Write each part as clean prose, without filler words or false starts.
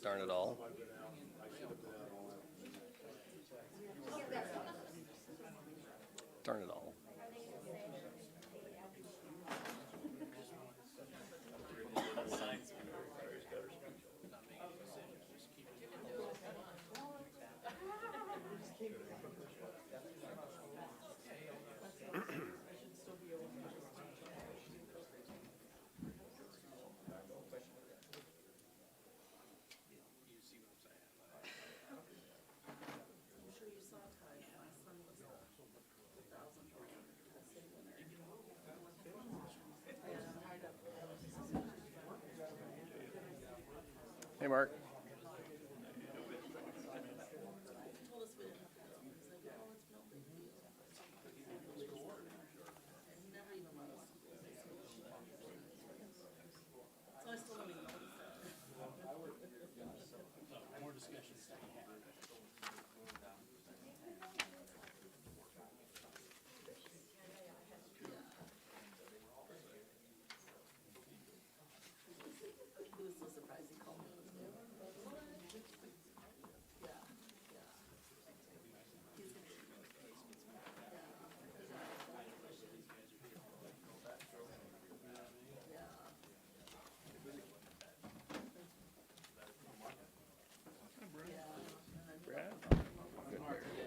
Darn it all. Darn it all. Hey, Mark.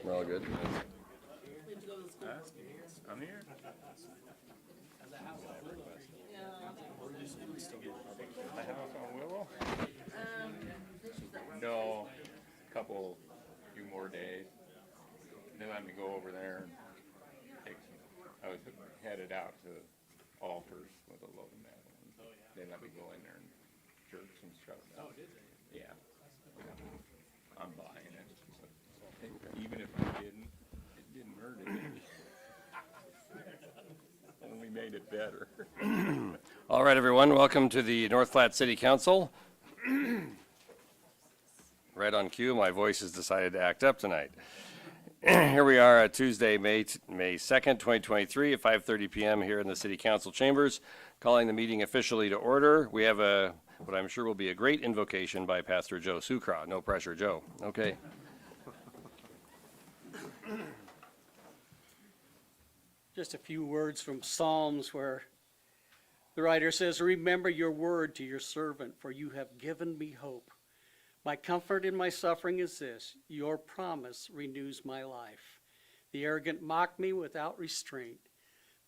We're all good. I'm here. The house on Willow? No, few more days. They let me go over there and take some. I was headed out to Altars with a load of metal. And they let me go in there and jerk some stuff out. Oh, did they? Yeah. I'm buying it. Even if I didn't, it didn't hurt it. Only made it better. All right, everyone. Welcome to the North Platte City Council. Right on cue, my voice has decided to act up tonight. Here we are at Tuesday, May 2nd, 2023 at 5:30 p.m. here in the City Council chambers, calling the meeting officially to order. We have what I'm sure will be a great invocation by Pastor Joe Sucraw. No pressure, Joe. Okay. Just a few words from Psalms where the writer says, "Remember your word to your servant, for you have given me hope. My comfort in my suffering is this, your promise renews my life. The arrogant mock me without restraint,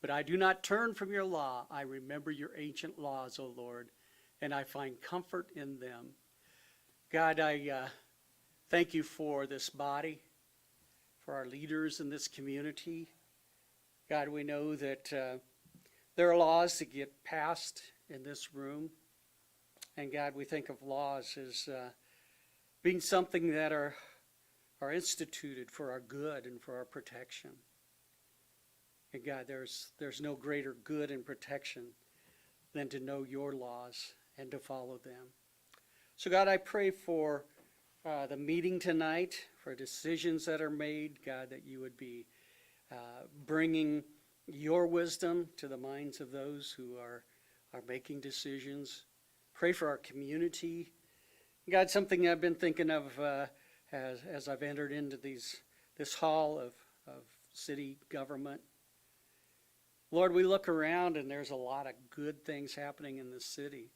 but I do not turn from your law. I remember your ancient laws, O Lord, and I find comfort in them." God, I thank you for this body, for our leaders in this community. God, we know that there are laws that get passed in this room. And God, we think of laws as being something that are instituted for our good and for our protection. And God, there's no greater good and protection than to know your laws and to follow them. So God, I pray for the meeting tonight, for decisions that are made, God, that you would be bringing your wisdom to the minds of those who are making decisions. Pray for our community. God, something I've been thinking of as I've entered into this hall of city government. Lord, we look around and there's a lot of good things happening in the city.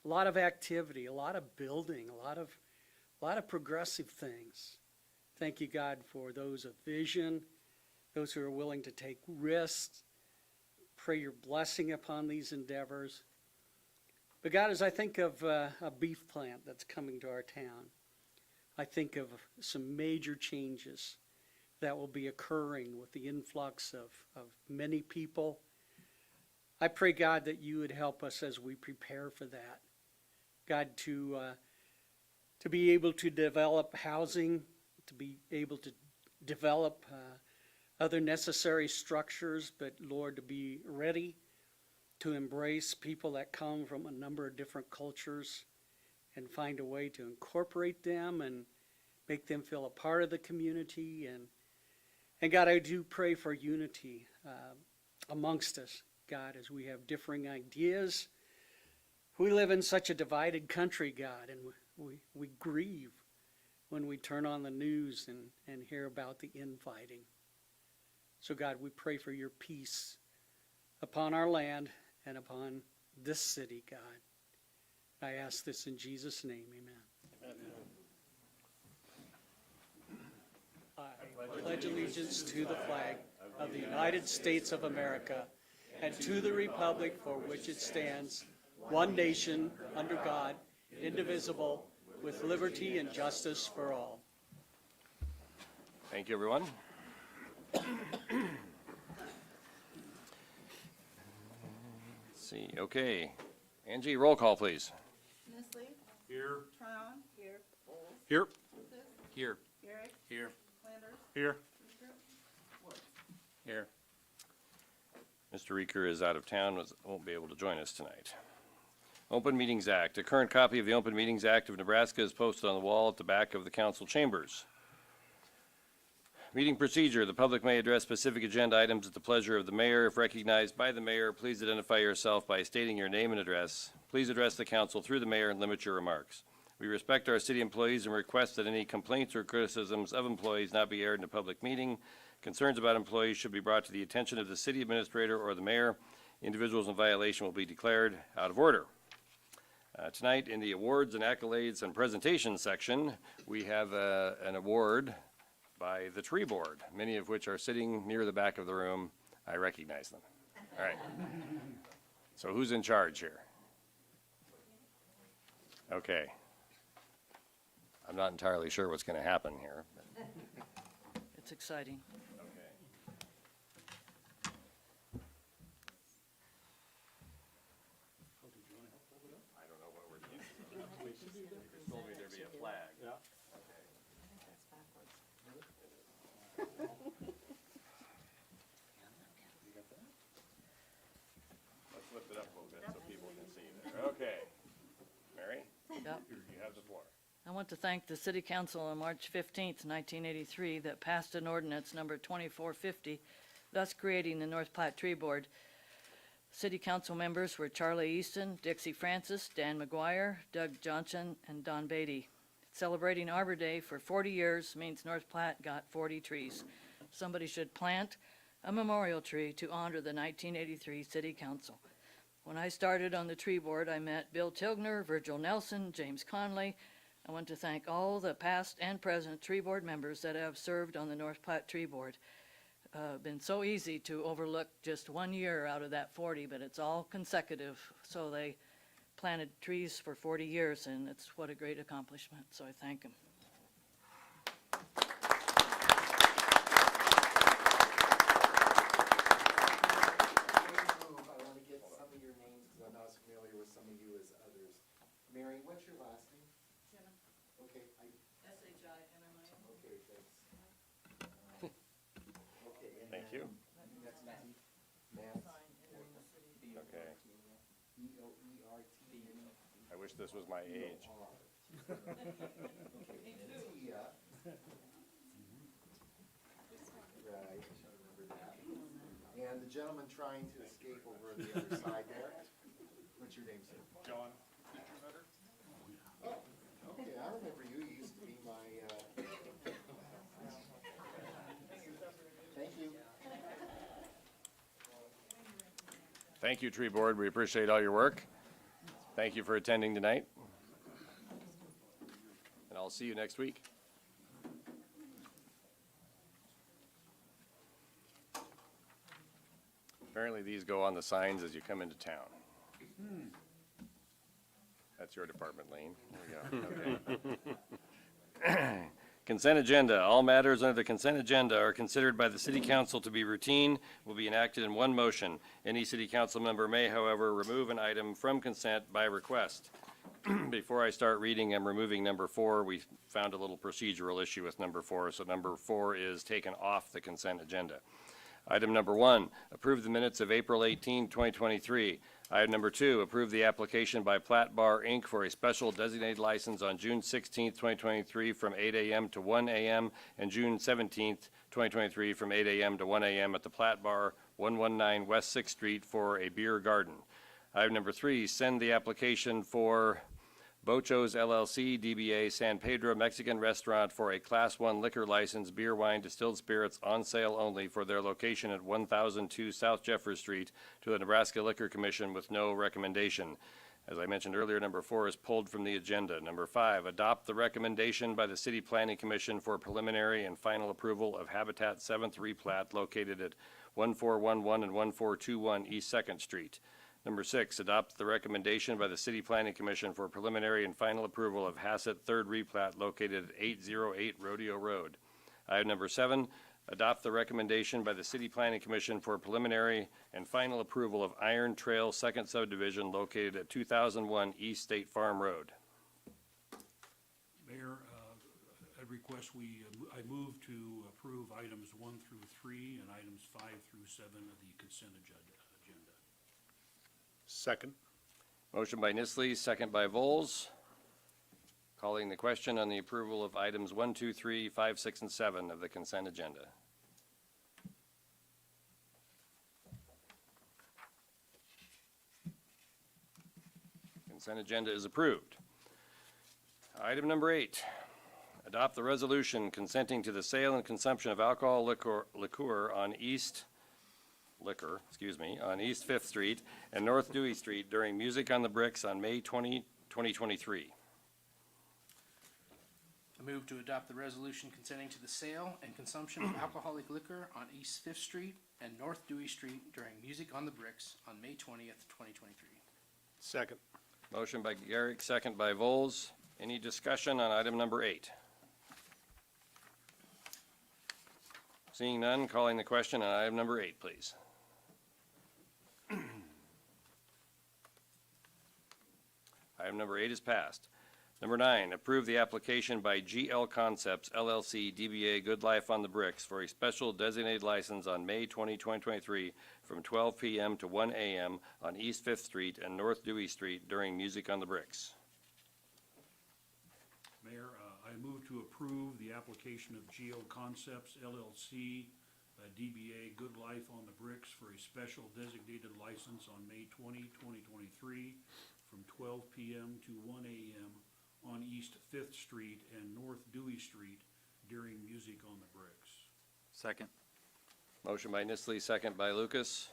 A lot of activity, a lot of building, a lot of progressive things. Thank you, God, for those of vision, those who are willing to take risks. Pray your blessing upon these endeavors. But God, as I think of a beef plant that's coming to our town, I think of some major changes that will be occurring with the influx of many people. I pray, God, that you would help us as we prepare for that. God, to be able to develop housing, to be able to develop other necessary structures, but Lord, to be ready to embrace people that come from a number of different cultures and find a way to incorporate them and make them feel a part of the community. And God, I do pray for unity amongst us, God, as we have differing ideas. We live in such a divided country, God, and We grieve when we turn on the news and hear about the infighting. So God, we pray for your peace upon our land and upon this city, God. I ask this in Jesus' name, amen. I pledge allegiance to the flag of the United States of America and to the republic for which it stands, one nation, under God, indivisible, with liberty and justice for all. Thank you, everyone. Let's see, okay. Angie, roll call, please. Nestle. Here. Tryon. Here. Bowles. Here. Lucas. Here. Garrick. Here. Flanders. Here. Reaper. Here. Mr. Reeker is out of town, won't be able to join us tonight. Open Meetings Act. A current copy of the Open Meetings Act of Nebraska is posted on the wall at the back of the council chambers. Meeting procedure. The public may address specific agenda items at the pleasure of the mayor. If recognized by the mayor, please identify yourself by stating your name and address. Please address the council through the mayor and limit your remarks. We respect our city employees and request that any complaints or criticisms of employees not be aired in a public meeting. Concerns about employees should be brought to the attention of the city administrator or the mayor. Individuals in violation will be declared out of order. Tonight, in the awards and accolades and presentations section, we have an award by the tree board, many of which are sitting near the back of the room. I recognize them. All right. So who's in charge here? Okay. I'm not entirely sure what's going to happen here. It's exciting. I don't know what we're doing. You told me there'd be a flag. Yeah. Let's lift it up a little bit so people can see there. Okay. Mary, Yep. you have the floor. I want to thank the City Council on March 15th, 1983, that passed an ordinance number 2450, thus creating the North Platte Tree Board. City Council members were Charlie Easton, Dixie Francis, Dan McGuire, Doug Johnson, and Don Beatty. Celebrating Arbor Day for 40 years means North Platte got 40 trees. Somebody should plant a memorial tree to honor the 1983 City Council. When I started on the tree board, I met Bill Tilgner, Virgil Nelson, James Conley. I want to thank all the past and present tree board members that have served on the North Platte Tree Board. Been so easy to overlook just 1 year out of that 40, but it's all consecutive. So they planted trees for 40 years, and it's what a great accomplishment. So I thank them. I want to get some of your names because I'm not as familiar with some of you as others. Mary, what's your last name? Jenna. Okay, S-H-I-N-M-I-N. okay, thanks. Okay, and Thank then you. That's Matthew. Matt. Okay. B-O-E-R-T-N. I wish this was my age. Tia. Right, I remember that. And the gentleman trying to escape over the other side there. What's your name, sir? John. Oh, okay, I remember you. You used to be my, Thank you. Thank you, Tree Board. We appreciate all your work. Thank you for attending tonight. And I'll see you next week. Apparently, these go on the signs as you come into town. That's your department, Lane. There you go. Okay. Consent agenda. All matters under the consent agenda are considered by the city council to be routine, will be enacted in one motion. Any city council member may, however, remove an item from consent by request. Before I start reading, I'm removing number 4. We found a little procedural issue with number 4, so number 4 is taken off the consent agenda. Item number 1, approve the minutes of April 18, 2023. Item number 2, approve the application by Platte Bar, Inc. for a special designated license on June 16, 2023 from 8 a.m. to 1 a.m. and June 17, 2023 from 8 a.m. to 1 a.m. at the Platte Bar, 119 West 6th Street for a beer garden. Item number 3, send the application for Bocho's LLC, DBA San Pedro Mexican Restaurant for a Class 1 liquor license, beer, wine, distilled spirits on sale only for their location at 1002 South Jeffers Street to the Nebraska Liquor Commission with no recommendation. As I mentioned earlier, number 4 is pulled from the agenda. Number 5, adopt the recommendation by the City Planning Commission for preliminary and final approval of Habitat 7th replat located at 1411 and 1421 East 2nd Street. Number 6, adopt the recommendation by the City Planning Commission for preliminary and final approval of Hassett 3rd replat located at 808 Rodeo Road. Item number 7, adopt the recommendation by the City Planning Commission for preliminary and final approval of Iron Trail 2nd subdivision located at 2001 East State Farm Road. Mayor, I request I move to approve items 1 through 3 and items 5 through 7 of the consent agenda. Second. Motion by Nistley, second by Vols. Calling the question on the approval of items 1, 2, 3, 5, 6, and 7 of the consent agenda. Consent agenda is approved. Item number 8, adopt the resolution consenting to the sale and consumption of alcohol liquor on East 5th Street and North Dewey Street during Music on the Bricks on May 20, 2023. I move to adopt the resolution consenting to the sale and consumption of alcoholic liquor on East 5th Street and North Dewey Street during Music on the Bricks on May 20th, 2023. Second. Motion by Garrick, second by Vols. Any discussion on item number 8? Seeing none, calling the question on item number 8, please. Item number 8 is passed. Number 9, approve the application by GL Concepts LLC DBA Good Life on the Bricks for a special designated license on May 20, 2023 from 12 p.m. to 1 a.m. on East 5th Street and North Dewey Street during Music on the Bricks. Mayor, I move to approve the application of GL Concepts LLC, DBA Good Life on the Bricks for a special designated license on May 20, 2023 from 12 p.m. to 1 a.m. on East 5th Street and North Dewey Street during Music on the Bricks. Second. Motion by Nistley, second by Lucas.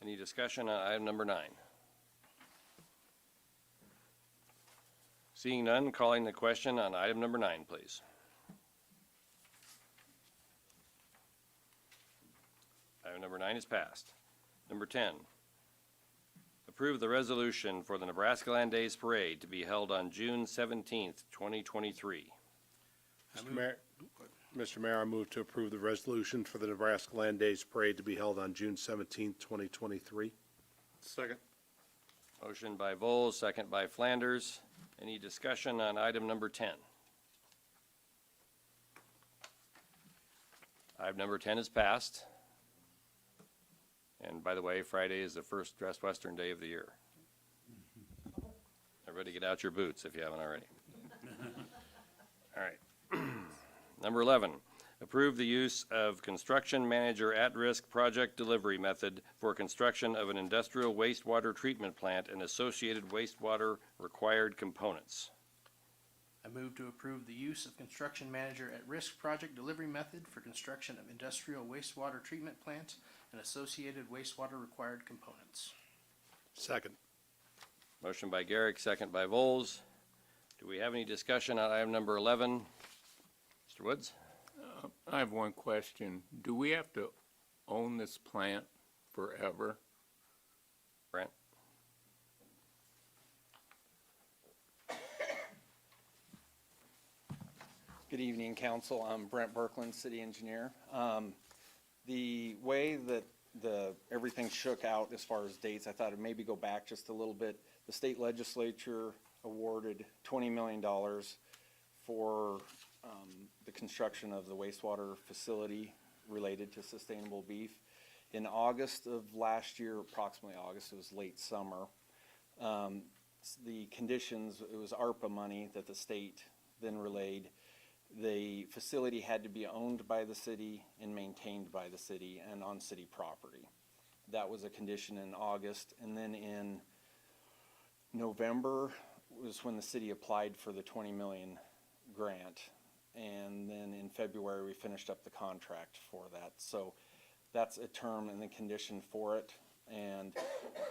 Any discussion on item number 9? Seeing none, calling the question on item number 9, please. Item number 9 is passed. Number 10, approve the resolution for the Nebraska Land Days Parade to be held on June 17th, 2023. Mr. Mayor, I move to approve the resolution for the Nebraska Land Days Parade to be held on June 17th, 2023. Second. Motion by Vols, second by Flanders. Any discussion on item number 10? Item number 10 is passed. And by the way, Friday is the first dressed Western day of the year. Everybody get out your boots if you haven't already. All right. Number 11, approve the use of construction manager at-risk project delivery method for construction of an industrial wastewater treatment plant and associated wastewater required components. I move to approve the use of construction manager at risk project delivery method for construction of industrial wastewater treatment plant and associated wastewater required components. Second. Motion by Garrick, second by Vols. Do we have any discussion on item number 11? Mr. Woods? I have one question. Do we have to own this plant forever? Brent? Good evening, Council. I'm Brent Berkland, City Engineer. The way that everything shook out as far as dates, I thought it'd maybe go back just a little bit. The state legislature awarded $20 million for the construction of the wastewater facility related to sustainable beef. In August of last year, approximately August, it was late summer, the conditions, it was ARPA money that the state then relayed. The facility had to be owned by the city and maintained by the city and on city property. That was a condition in August. And then in November, was when the city applied for the 20 million grant. And then in February, we finished up the contract for that. So that's a term and the condition for it. And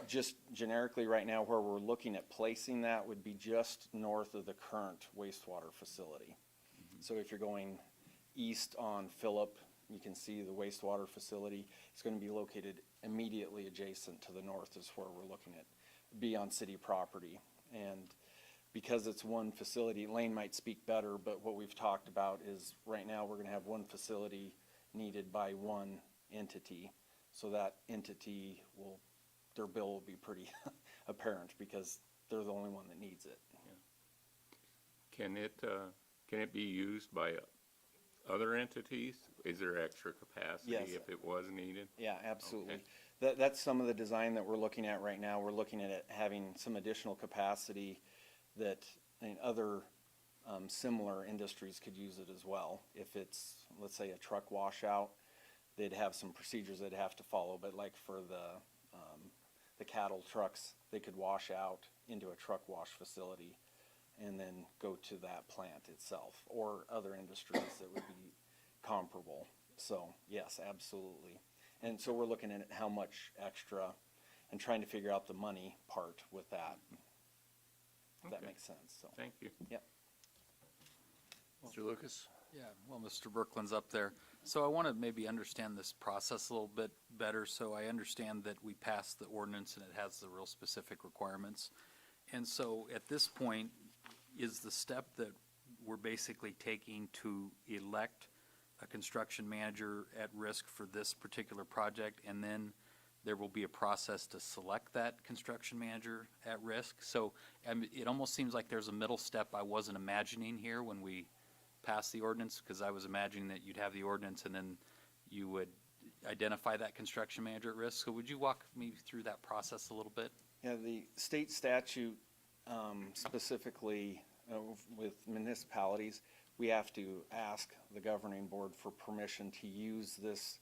just generically right now, where we're looking at placing that would be just north of the current wastewater facility. So if you're going east on Phillip, you can see the wastewater facility. It's going to be located immediately adjacent to the north is where we're looking at, be on city property. And because it's one facility, Lane might speak better, but what we've talked about is right now we're going to have one facility needed by one entity. So that entity will, their bill will be pretty apparent because they're the only one that needs it. Can it be used by other entities? Is there extra capacity Yes. if it was needed? Yeah, absolutely. Okay. That's some of the design that we're looking at right now. We're looking at it having some additional capacity that, I mean, other similar industries could use it as well. If it's, let's say, a truck washout, they'd have some procedures they'd have to follow, but like for the cattle trucks, they could wash out into a truck wash facility and then go to that plant itself, or other industries that would be comparable. So, yes, absolutely. And so we're looking at how much extra and trying to figure out the money part with that. If that Okay. makes sense, so. Thank you. Yep. Mr. Lucas? Yeah, well, Mr. Brookland's up there. So I want to maybe understand this process a little bit better. So I understand that we passed the ordinance and it has the real specific requirements. And so at this point, is the step that we're basically taking to elect a construction manager at risk for this particular project, and then there will be a process to select that construction manager at risk? So it almost seems like there's a middle step I wasn't imagining here when we passed the ordinance, because I was imagining that you'd have the ordinance and then you would identify that construction manager at risk. So would you walk me through that process a little bit? Yeah, the state statute specifically with municipalities, we have to ask the governing board for permission to use this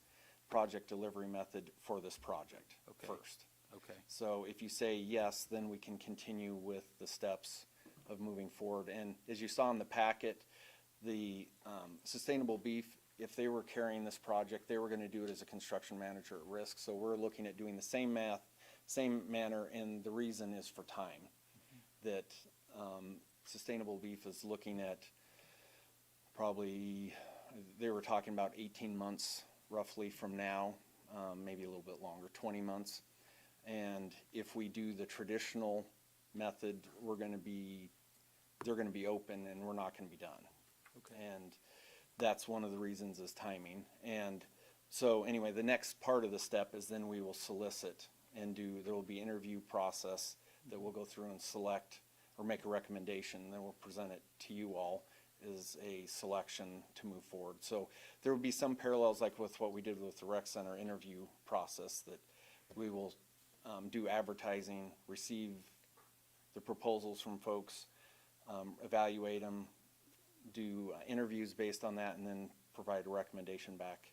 project delivery method for this project first. Okay. So if you say yes, then we can continue with the steps of moving forward. And as you saw in the packet, the Sustainable Beef, if they were carrying this project, they were going to do it as a construction manager at risk. So we're looking at doing the same math, same manner, and the reason is for time. That Sustainable Beef is looking at probably, they were talking about 18 months roughly from now, maybe a little bit longer, 20 months. And if we do the traditional method, they're going to be open and we're not going to be done. Okay. And that's one of the reasons is timing. And so anyway, the next part of the step is then we will solicit and there will be interview process that we'll go through and select or make a recommendation, and then we'll present it to you all as a selection to move forward. So there will be some parallels like with what we did with the rec center interview process, that we will do advertising, receive the proposals from folks, evaluate them, do interviews based on that, and then provide a recommendation back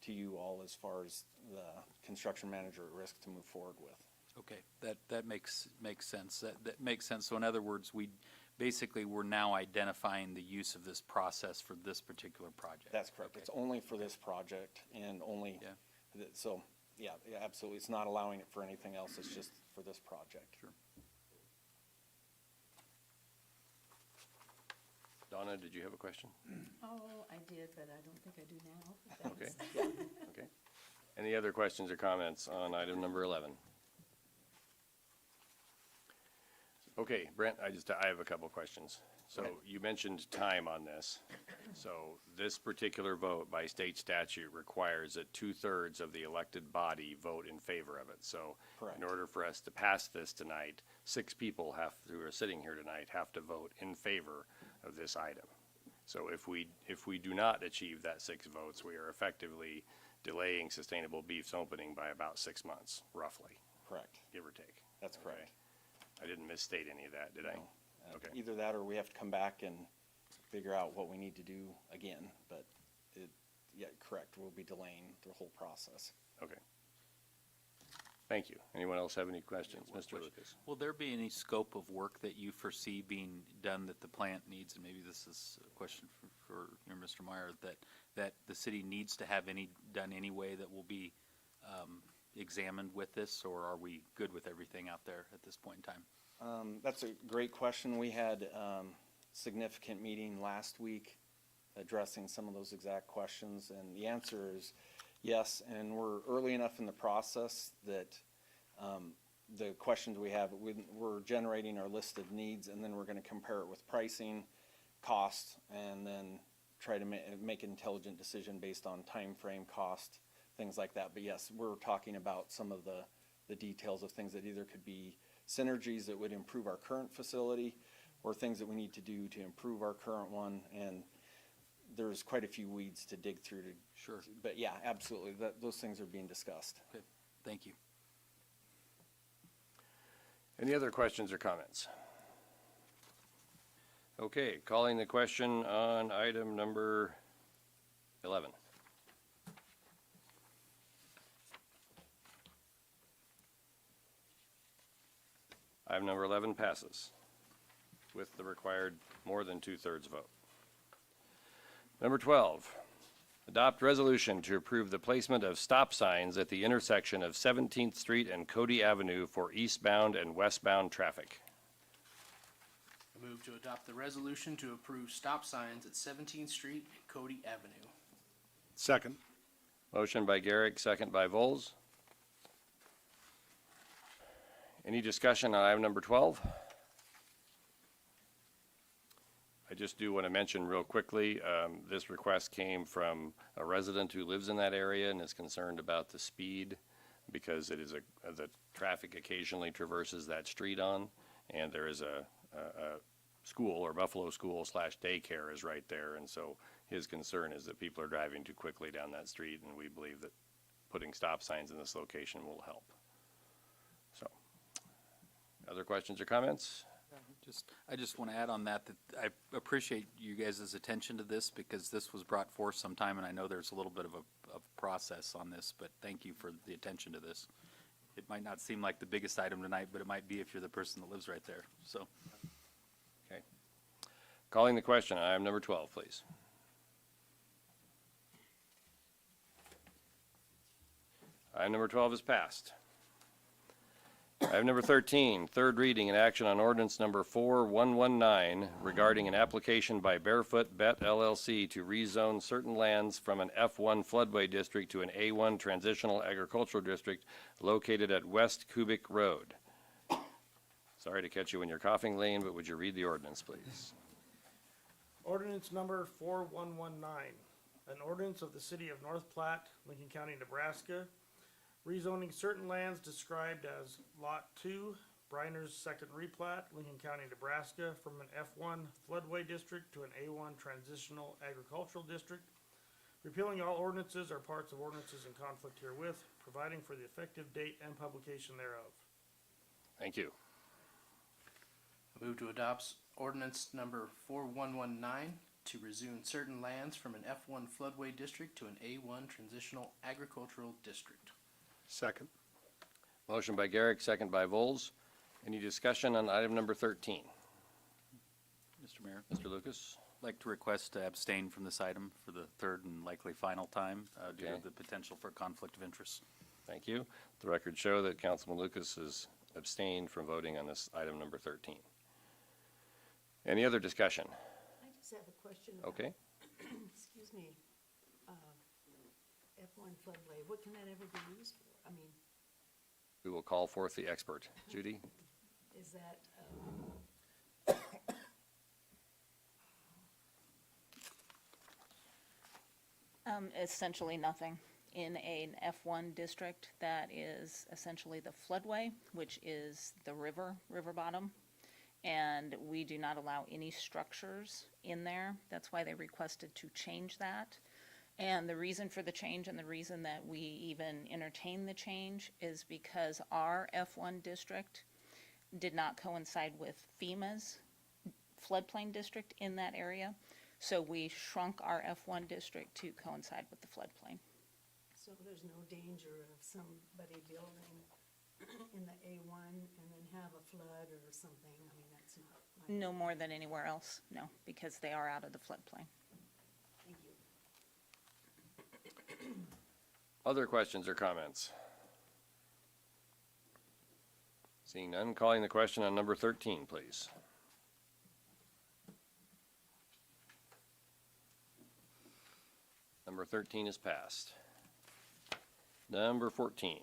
to you all as far as the construction manager at risk to move forward with. Okay, that makes sense. That makes sense. So in other words, we're now identifying the use of this process for this particular project. That's correct. Okay. It's only for this project and only, Yeah. so, yeah, absolutely. It's not allowing it for anything else. It's just for this project. Sure. Donna, did you have a question? Oh, I did, but I don't think I do now. Okay. Thanks. Okay. Any other questions or comments on item number 11? Okay, Brent, I have a couple questions. So you mentioned time on this. So this particular vote by state statute requires that 2/3 of the elected body vote in favor of it. So Correct. in order for us to pass this tonight, 6 people who are sitting here tonight have to vote in favor of this item. So if we do not achieve that 6 votes, we are effectively delaying Sustainable Beef's opening by about 6 months, roughly, Correct. give or take. That's correct. I didn't misstate any of that, did I? No. Okay. Either that or we have to come back and figure out what we need to do again. But correct, we'll be delaying the whole process. Okay. Thank you. Anyone else have any questions? Mr. Lucas? Will there be any scope of work that you foresee being done that the plant needs, and maybe this is a question for you know, Mr. Meyer, that the city needs to have done anyway that will be examined with this, or are we good with everything out there at this point in time? That's a great question. We had significant meeting last week addressing some of those exact questions, and the answer is yes, and we're early enough in the process that the questions we have, we're generating our list of needs, and then we're going to compare it with pricing, cost, and then try to make an intelligent decision based on time frame, cost, things like that. But yes, we're talking about some of the details of things that either could be synergies that would improve our current facility or things that we need to do to improve our current one. And there's quite a few weeds to dig through to. Sure. But yeah, absolutely. Those things are being discussed. Okay, thank you. Any other questions or comments? Okay, calling the question on item number 11. Item number 11 passes with the required more than 2/3 vote. Number 12, adopt resolution to approve the placement of stop signs at the intersection of 17th Street and Cody Avenue for eastbound and westbound traffic. I move to adopt the resolution to approve stop signs at 17th Street and Cody Avenue. Second. Motion by Garrick, second by Vols. Any discussion on item number 12? I just do want to mention real quickly, this request came from a resident who lives in that area and is concerned about the speed because it is the traffic occasionally traverses that street on, and there is a school, or Buffalo School / daycare is right there, and so his concern is that people are driving too quickly down that street, and we believe that putting stop signs in this location will help. So, other questions or comments? I just want to add on that I appreciate you guys' attention to this, because this was brought forth sometime, and I know there's a little bit of a process on this, but thank you for the attention to this. It might not seem like the biggest item tonight, but it might be if you're the person that lives right there, so. Okay. Calling the question on item number 12, please. Item number 12 is passed. Item number 13, third reading and action on ordinance number 4119 regarding an application by Barefoot Bet LLC to rezone certain lands from an F1 floodway district to an A1 transitional agricultural district located at West Kubic Road. Sorry to catch you when you're coughing, Lane, but would you read the ordinance, please? Ordinance number 4119, an ordinance of the city of North Platte, Lincoln County, Nebraska, rezoning certain lands described as Lot 2, Briner's second replat, Lincoln County, Nebraska, from an F1 floodway district to an A1 transitional agricultural district, repealing all ordinances or parts of ordinances in conflict herewith, providing for the effective date and publication thereof. Thank you. I move to adopt ordinance number 4119 to rezone certain lands from an F1 floodway district to an A1 transitional agricultural district. Second. Motion by Garrick, second by Vols. Any discussion on item number 13? Mr. Mayor, Mr. Lucas? I'd like to request to abstain from this item for the third and likely final time due Okay. to the potential for conflict of interest. Thank you. The record show that Councilman Lucas has abstained from voting on this item number 13. Any other discussion? I just have a question about, Okay. excuse me, F1 floodway, what can that ever be used for? I mean, We will call forth the expert. Judy? is that, Essentially nothing. In an F1 district, that is essentially the floodway, which is the river bottom. And we do not allow any structures in there. That's why they requested to change that. And the reason for the change and the reason that we even entertain the change is because our F1 district did not coincide with FEMA's floodplain district in that area. So we shrunk our F1 district to coincide with the floodplain. so there's no danger of somebody building in the A1 and then have a flood or something? I mean, that's not like. No more than anywhere else, no, because they are out of the floodplain. Thank you. Other questions or comments? Seeing none, calling the question on number 13, please. Number 13 is passed. Number 14,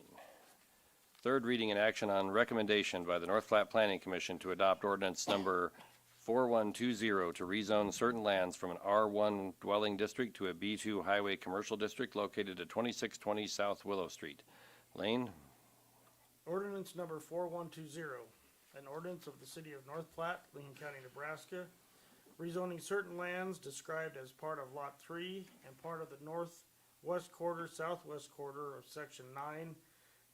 third reading and action on recommendation by the North Platte Planning Commission to adopt ordinance number 4120 to rezone certain lands from an R1 dwelling district to a B2 highway commercial district located at 2620 South Willow Street. Lane, Ordinance number 4120, an ordinance of the city of North Platte, Lincoln County, Nebraska, rezoning certain lands described as part of Lot 3 and part of the northwest quarter, southwest quarter of Section 9,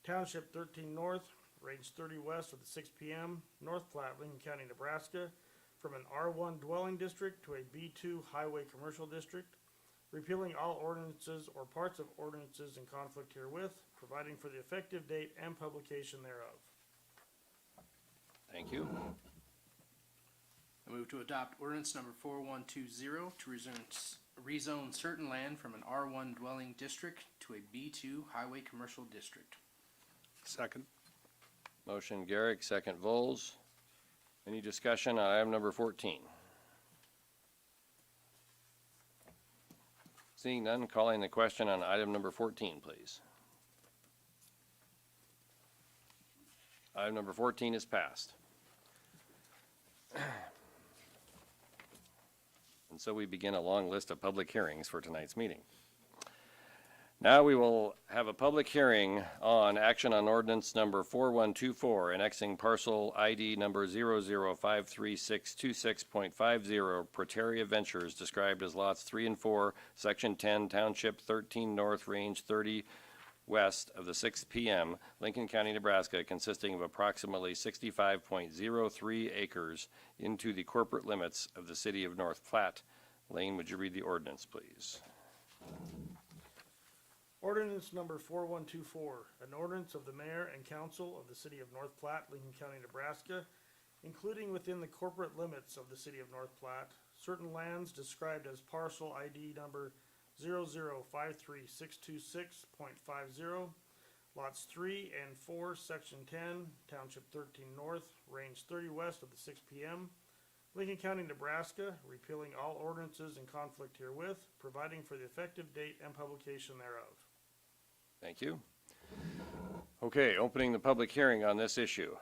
Township 13 North, Range 30 west of the 6 p.m., North Platte, Lincoln County, Nebraska, from an R1 dwelling district to a B2 highway commercial district, repealing all ordinances or parts of ordinances in conflict herewith, providing for the effective date and publication thereof. thank you. I move to adopt ordinance number 4120 to rezone certain land from an R1 dwelling district to a B2 highway commercial district. Second. Motion Garrick, second Vols. Any discussion on item number 14? Seeing none, calling the question on item number 14, please. Item number 14 is passed. And so we begin a long list of public hearings for tonight's meeting. Now we will have a public hearing on action on ordinance number 4124, annexing parcel ID number 0053626.50, Prateria Ventures, described as lots 3 and 4, section 10, township 13 north, range 30 west of the 6 p.m., Lincoln County, Nebraska, consisting of approximately 65.03 acres into the corporate limits of the city of North Platte. Lane, would you read the ordinance, please? Ordinance number 4124, an ordinance of the mayor and council of the city of North Platte, Lincoln County, Nebraska, including within the corporate limits of the city of North Platte, certain lands described as parcel ID number 0053626.50, lots 3 and 4, section 10, township 13 north, range 30 west of the 6 p.m., Lincoln County, Nebraska, repealing all ordinances in conflict herewith, providing for the effective date and publication thereof. Thank you. Okay, opening the public hearing on this issue.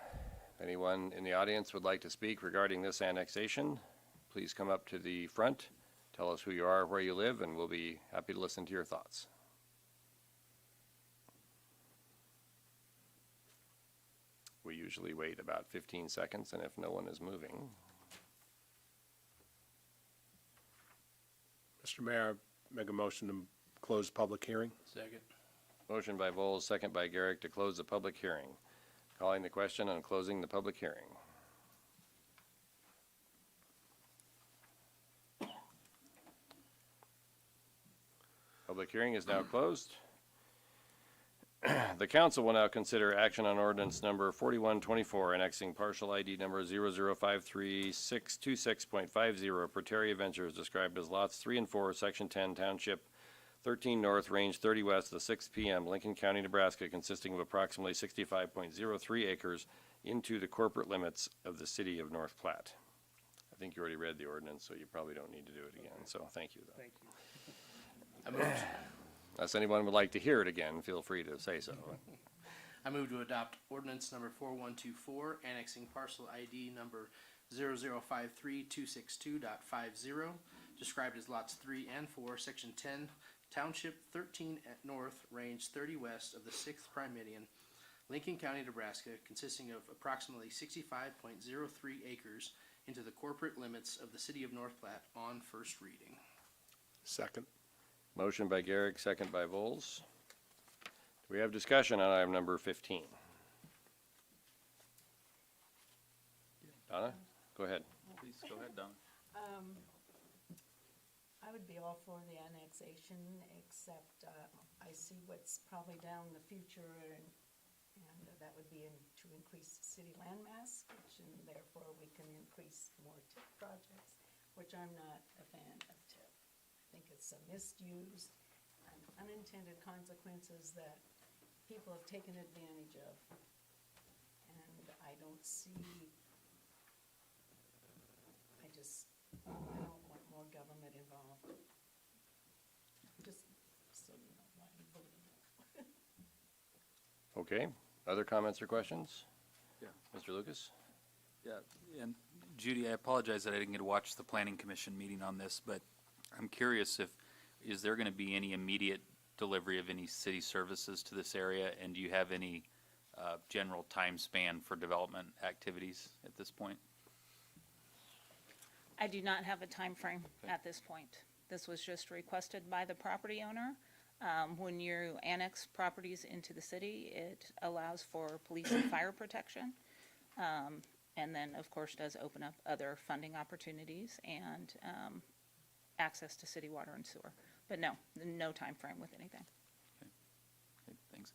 Anyone in the audience would like to speak regarding this annexation, please come up to the front. Tell us who you are, where you live, and we'll be happy to listen to your thoughts. We usually wait about 15 seconds, and if no one is moving. Mr. Mayor, I make a motion to close public hearing. Second. Motion by Vols, second by Garrick to close the public hearing. Calling the question on closing the public hearing. Public hearing is now closed. The council will now consider action on ordinance number 4124, annexing parcel ID number 0053626.50, Prateria Ventures, described as lots 3 and 4, section 10, township 13 north, range 30 west of the 6 p.m., Lincoln County, Nebraska, consisting of approximately 65.03 acres into the corporate limits of the city of North Platte. I think you already read the ordinance, so you probably don't need to do it again, so thank you, though. Thank you. I move, Unless anyone would like to hear it again, feel free to say so. I move to adopt ordinance number 4124, annexing parcel ID number 0053262.50, described as lots 3 and 4, section 10, township 13 at north, range 30 west of the 6th prime meridian, Lincoln County, Nebraska, consisting of approximately 65.03 acres into the corporate limits of the city of North Platte on first reading. Second. Motion by Garrick, second by Vols. Do we have discussion on item number 15? Donna, go ahead. Please, go ahead, Don. I would be all for the annexation, except I see what's probably down in the future And that would be to increase city land mass, which, and therefore we can increase more TIF projects, which I'm not a fan of TIF. I think it's a misused and unintended consequences that people have taken advantage of. And I don't want more government involved. Just so you know why I'm voting no. Okay, other comments or questions? Yeah. Mr. Lucas? Yeah, and Judy, I apologize that I didn't get to watch the planning commission meeting on this, but I'm curious is there gonna be any immediate delivery of any city services to this area? And do you have any, general time span for development activities at this point? I do not have a time frame at this point. This was just requested by the property owner. When you annex properties into the city, it allows for police and fire protection. And then, of course, does open up other funding opportunities and access to city water and sewer. But no time frame with anything. Okay, thanks.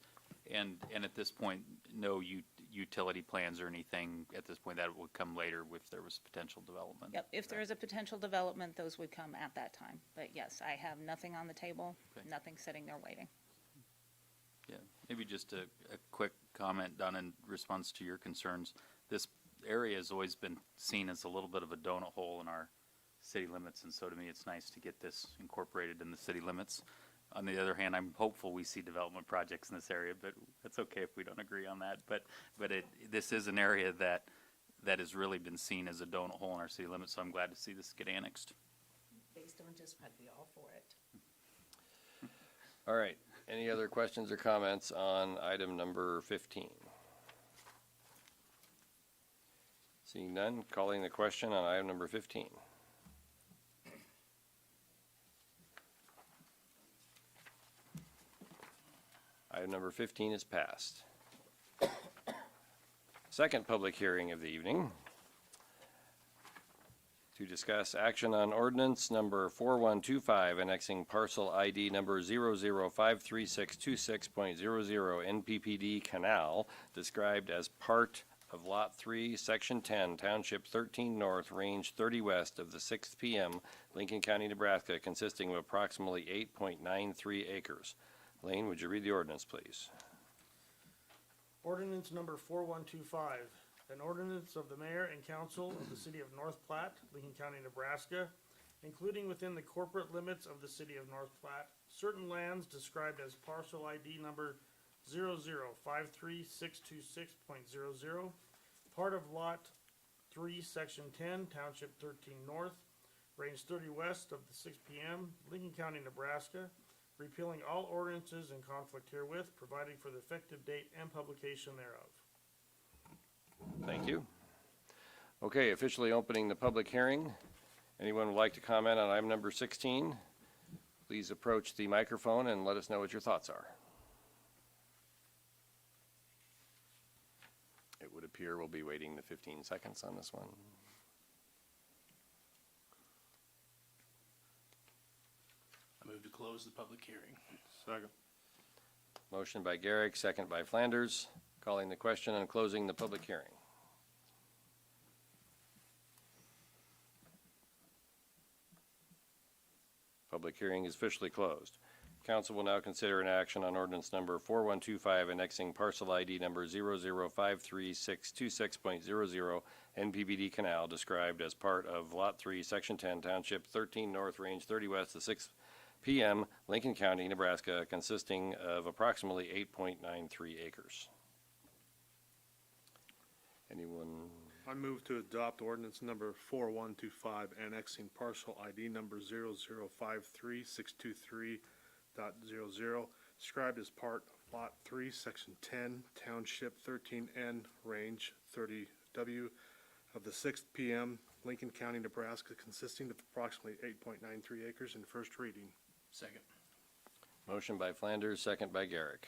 And at this point, no utility plans or anything at this point? That would come later if there was potential development? Yep, if there is a potential development, those would come at that time. But yes, I have nothing on the table, Okay. nothing sitting there waiting. Yeah, maybe just a quick comment, Don, in response to your concerns. This area has always been seen as a little bit of a donut hole in our city limits, and so to me, it's nice to get this incorporated in the city limits. On the other hand, I'm hopeful we see development projects in this area, but it's okay if we don't agree on that. But this is an area that has really been seen as a donut hole in our city limits, so I'm glad to see this get annexed. Based on just, I'd be all for it. All right, any other questions or comments on item number 15? Seeing none, calling the question on item number 15. Item number 15 is passed. Second public hearing of the evening to discuss action on ordinance number 4125 annexing parcel ID number 00536626.00 NPPD Canal, described as part of Lot 3, Section 10, Township 13 North, Range 30 West of the 6th PM, Lincoln County, Nebraska, consisting of approximately 8.93 acres. Lane, would you read the ordinance, please? Ordinance number 4125, an ordinance of the mayor and council of the city of North Platte, Lincoln County, Nebraska, including within the corporate limits of the city of North Platte, certain lands described as parcel ID number 00536626.00, part of Lot 3, Section 10, Township 13 North, Range 30 West of the 6 PM, Lincoln County, Nebraska, repealing all ordinances in conflict herewith, providing for the effective date and publication thereof. Thank you. Okay, officially opening the public hearing. Anyone would like to comment on item number 16? Please approach the microphone and let us know what your thoughts are. It would appear we'll be waiting the 15 seconds on this one. I move to close the public hearing. Second. Motion by Garrick, second by Flanders. Calling the question and closing the public hearing. Public hearing is officially closed. Council will now consider an action on ordinance number 4125 annexing parcel ID number 00536626.00 NPBD Canal, described as part of Lot 3, Section 10, Township 13 North, Range 30 West, the 6th PM, Lincoln County, Nebraska, consisting of approximately 8.93 acres. Anyone? I move to adopt ordinance number 4125 annexing parcel ID number 00536230.00, described as part of Lot 3, Section 10, Township 13N, Range 30W of the 6th PM, Lincoln County, Nebraska, consisting of approximately 8.93 acres in first reading. Second. Motion by Flanders, second by Garrick.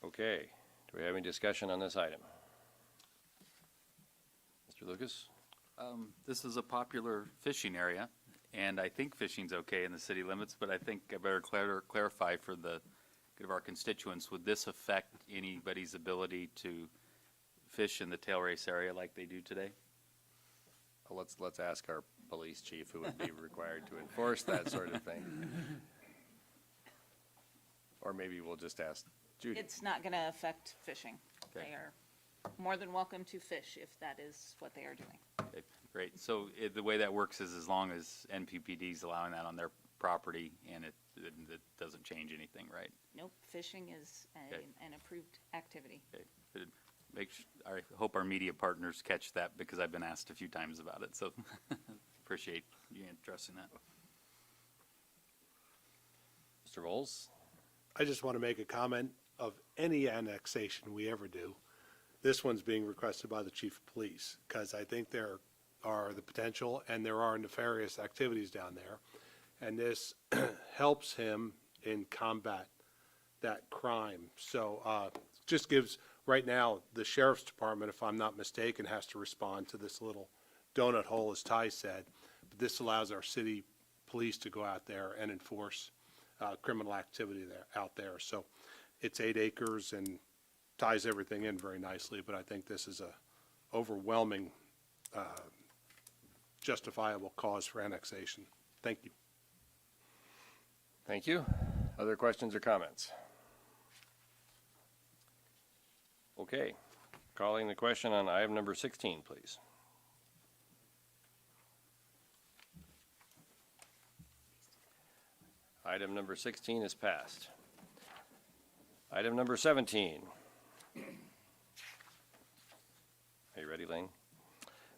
Okay, do we have any discussion on this item? Mr. Lucas? This is a popular fishing area, and I think fishing's okay in the city limits, but I think I better clarify for the of our constituents, would this affect anybody's ability to fish in the tail race area like they do today? Well, let's ask our police chief who would be required to enforce that sort of thing. Or maybe we'll just ask Judy. It's not gonna affect fishing. Okay. They are more than welcome to fish if that is what they are doing. Okay, great. So the way that works is as long as NPPD is allowing that on their property and it doesn't change anything, right? Nope, fishing is Okay. an approved activity. Okay. Good. I hope our media partners catch that because I've been asked a few times about it, so appreciate you addressing that. Mr. Vols? I just want to make a comment of any annexation we ever do. This one's being requested by the chief of police because I think there are the potential and there are nefarious activities down there. And this helps him in combat that crime. So just gives, right now, the sheriff's department, if I'm not mistaken, has to respond to this little donut hole, as Ty said. But this allows our city police to go out there and enforce criminal activity out there. So it's 8 acres and ties everything in very nicely, but I think this is a overwhelming justifiable cause for annexation. Thank you. Thank you. Other questions or comments? Okay. Calling the question on item number 16, please. Item number 16 is passed. Item number 17. Are you ready, Lane?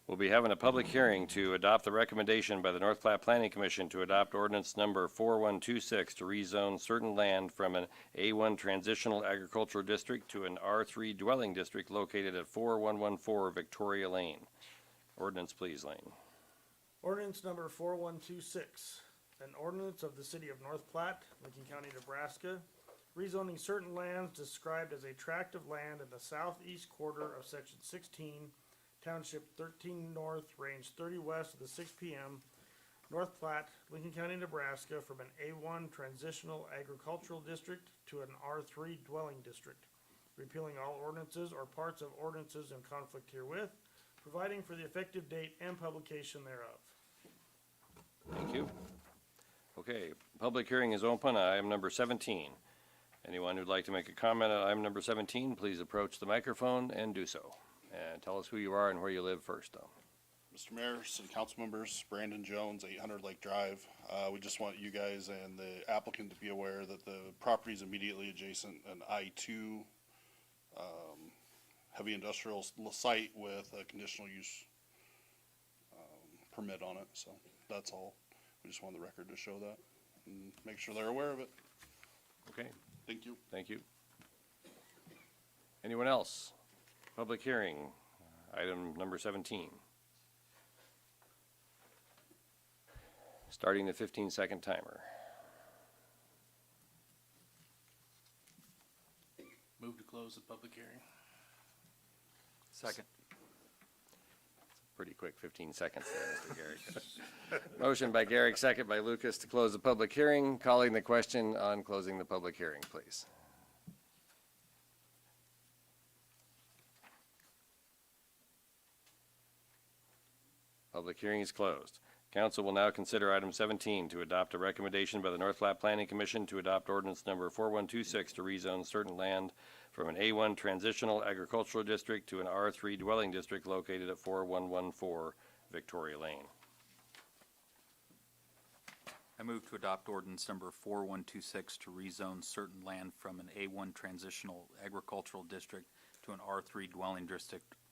We'll be having a public hearing to adopt the recommendation by the North Platte Planning Commission to adopt ordinance number 4126 to rezone certain land from an A1 transitional agricultural district to an R3 dwelling district located at 4114 Victoria Lane. Ordinance, please, Lane. Ordinance number 4126, an ordinance of the city of North Platte, Lincoln County, Nebraska, rezoning certain lands described as a tract of land in the southeast quarter of section 16, Township 13 North, Range 30 West of the 6 p.m., North Platte, Lincoln County, Nebraska, from an A1 transitional agricultural district to an R3 dwelling district, repealing all ordinances or parts of ordinances in conflict herewith, providing for the effective date and publication thereof. Thank you. Okay, public hearing is open on item number 17. Anyone who'd like to make a comment on item number 17, please approach the microphone and do so. And tell us who you are and where you live first, though. Mr. Mayor, City Council members, Brandon Jones, 800 Lake Drive. We just want you guys and the applicant to be aware that the property is immediately adjacent an I-2 heavy industrial site with a conditional use permit on it. So that's all. We just want the record to show that and make sure they're aware of it. Okay, Thank you. thank you. Anyone else? Public hearing, item number 17. Starting the 15-second timer. Move to close the public hearing. Second. Pretty quick 15 seconds there, Mr. Garrick. Motion by Garrick, second by Lucas to close the public hearing. Calling the question on closing the public hearing, please. Public hearing is closed. Council will now consider item 17 to adopt a recommendation by the North Platte Planning Commission to adopt ordinance number 4126 to rezone certain land from an A1 transitional agricultural district to an R3 dwelling district located at 4114 Victoria Lane. I move to adopt ordinance number 4126 to rezone certain land from an A1 transitional agricultural district to an R3 dwelling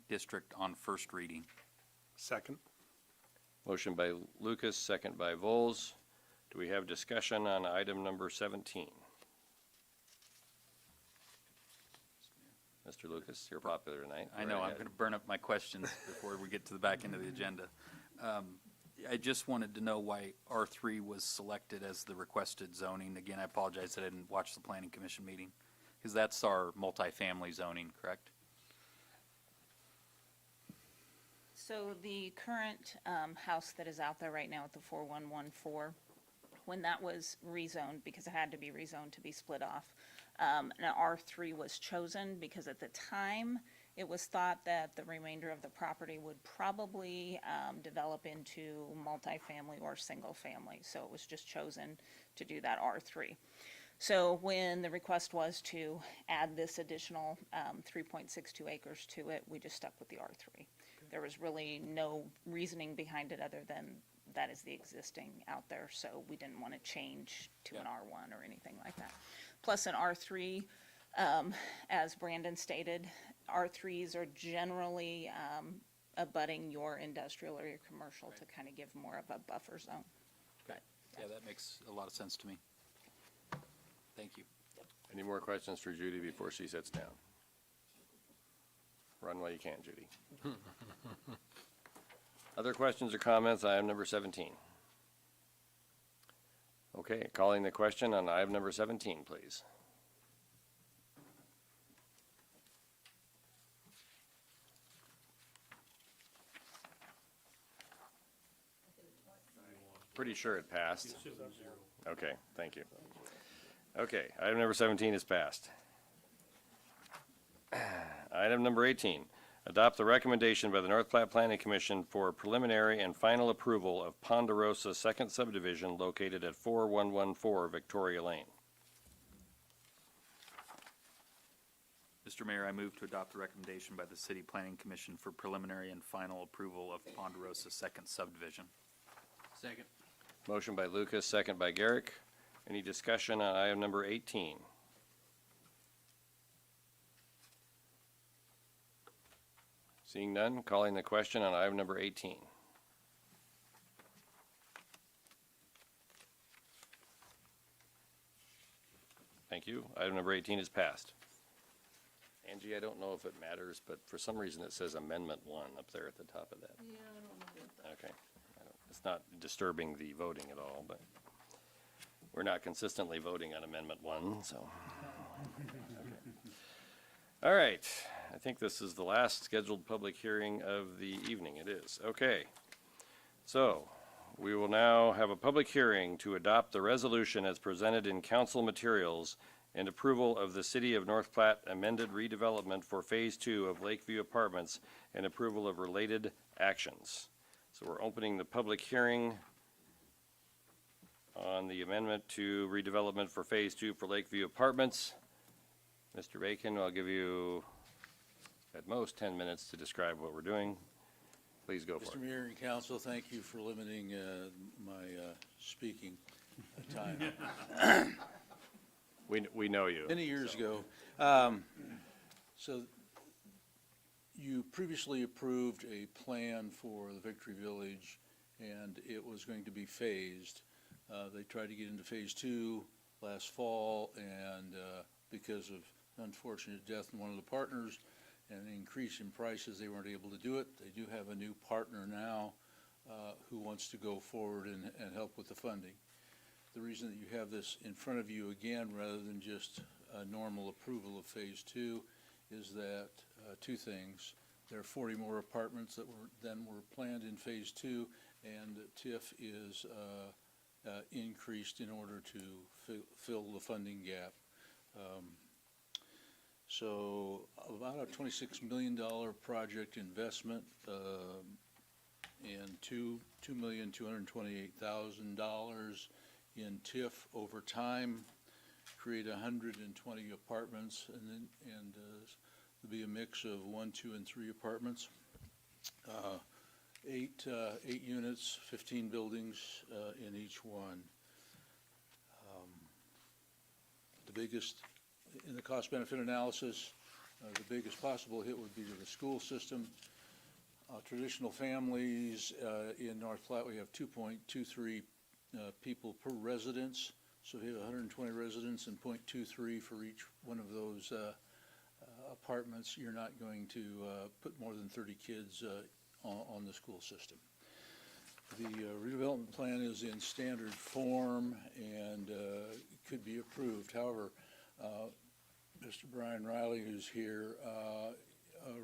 district on first reading. Second. Motion by Lucas, second by Vols. Do we have discussion on item number 17? Mr. Lucas, you're popular tonight. I Go know, right I'm ahead. going to burn up my questions before we get to the back end of the agenda. I just wanted to know why R3 was selected as the requested zoning. Again, I apologize that I didn't watch the Planning Commission meeting, because that's our multifamily zoning, correct? So the current house that is out there right now at the 4114, when that was rezoned, because it had to be rezoned to be split off, An R3 was chosen because at the time, it was thought that the remainder of the property would probably develop into multifamily or single family. So it was just chosen to do that R3. So when the request was to add this additional 3.62 acres to it, we just stuck with the R3. There was really no reasoning behind it other than that is the existing out there, so we didn't want to change to an R1 or anything like that. Plus an R3, as Brandon stated, R3s are generally abutting your industrial or your commercial to kind of give more of a buffer zone. But Yeah, that makes a lot of sense to me. Thank you. Any more questions for Judy before she sits down? Run while you can, Judy. Other questions or comments, item number 17? Okay, calling the question on item number 17, please. Pretty sure it passed. Okay, thank you. Okay, item number 17 is passed. Item number 18, adopt the recommendation by the North Platte Planning Commission for preliminary and final approval of Ponderosa Second Subdivision located at 4114 Victoria Lane. Mr. Mayor, I move to adopt the recommendation by the City Planning Commission for preliminary and final approval of Ponderosa Second Subdivision. Second. Motion by Lucas, second by Garrick. Any discussion on item number 18? Seeing none, calling the question on item number 18. Thank you. Item number 18 is passed. Angie, I don't know if it matters, but for some reason it says Amendment 1 up there at the top of that. Yeah, I don't know about that. Okay. It's not disturbing the voting at all, but we're not consistently voting on Amendment 1, so. Okay. All right. I think this is the last scheduled public hearing of the evening. It is. Okay. So we will now have a public hearing to adopt the resolution as presented in council materials and approval of the City of North Platte amended redevelopment for Phase 2 of Lakeview Apartments and approval of related actions. So we're opening the public hearing on the amendment to redevelopment for Phase 2 for Lakeview Apartments. Mr. Bacon, I'll give you at most 10 minutes to describe what we're doing. Please go for Mr. it. Mayor and Council, thank you for limiting my speaking time. We know you. Many years ago. So you previously approved a plan for the Victory Village, and it was going to be phased. They tried to get into Phase 2 last fall, and because of unfortunate death in one of the partners and an increase in prices, they weren't able to do it. They do have a new partner now who wants to go forward and help with the funding. The reason that you have this in front of you again, rather than just a normal approval of Phase 2, is that two things. There are 40 more apartments that were planned in Phase 2, and TIF is increased in order to fill the funding gap. So about a $26 million project investment and $2,228,000 in TIF over time, create 120 apartments, and there'll be a mix of 1, 2, and 3 apartments. 8 units, 15 buildings in each one. The biggest, in the cost-benefit analysis, the biggest possible hit would be to the school system. Traditional families in North Platte, we have 2.23 people per residence. So if you have 120 residents and 0.23 for each one of those apartments, you're not going to put more than 30 kids on the school system. The redevelopment plan is in standard form and could be approved. However, Mr. Brian Riley, who's here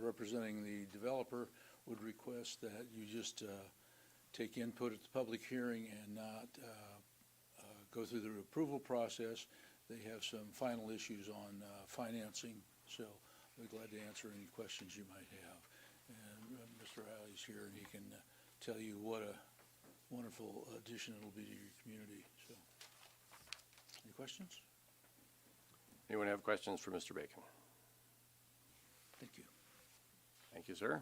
representing the developer, would request that you just take input at the public hearing and not go through the approval process. they have some final issues on financing, so I'll be glad to answer any questions you might have. And Mr. Riley's here, and he can tell you what a wonderful addition it'll be to your community, so. Any questions? Anyone have questions for Mr. Bacon? Thank you. Thank you, sir.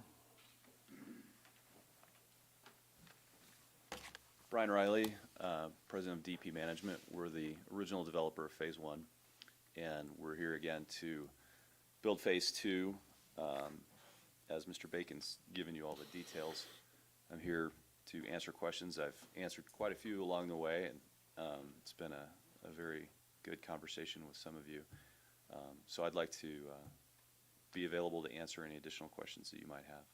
Brian Riley, President of DP Management. We're the original developer of Phase 1, and we're here again to build Phase 2. As Mr. Bacon's given you all the details, I'm here to answer questions. I've answered quite a few along the way, and it's been a very good conversation with some of you. So I'd like to be available to answer any additional questions that you might have.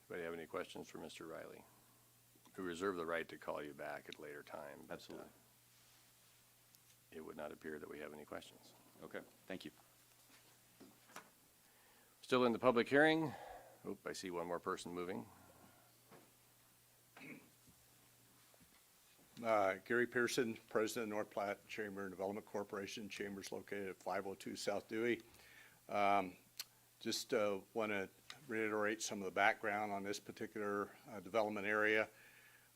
Anybody have any questions for Mr. Riley? We reserve the right to call you back at a later time. But, Absolutely. it would not appear that we have any questions. Okay, thank you. Still in the public hearing. Oop, I see one more person moving. Gary Pearson, President of North Platte Chamber and Development Corporation. Chamber's located at 502 South Dewey. Just want to reiterate some of the background on this particular development area.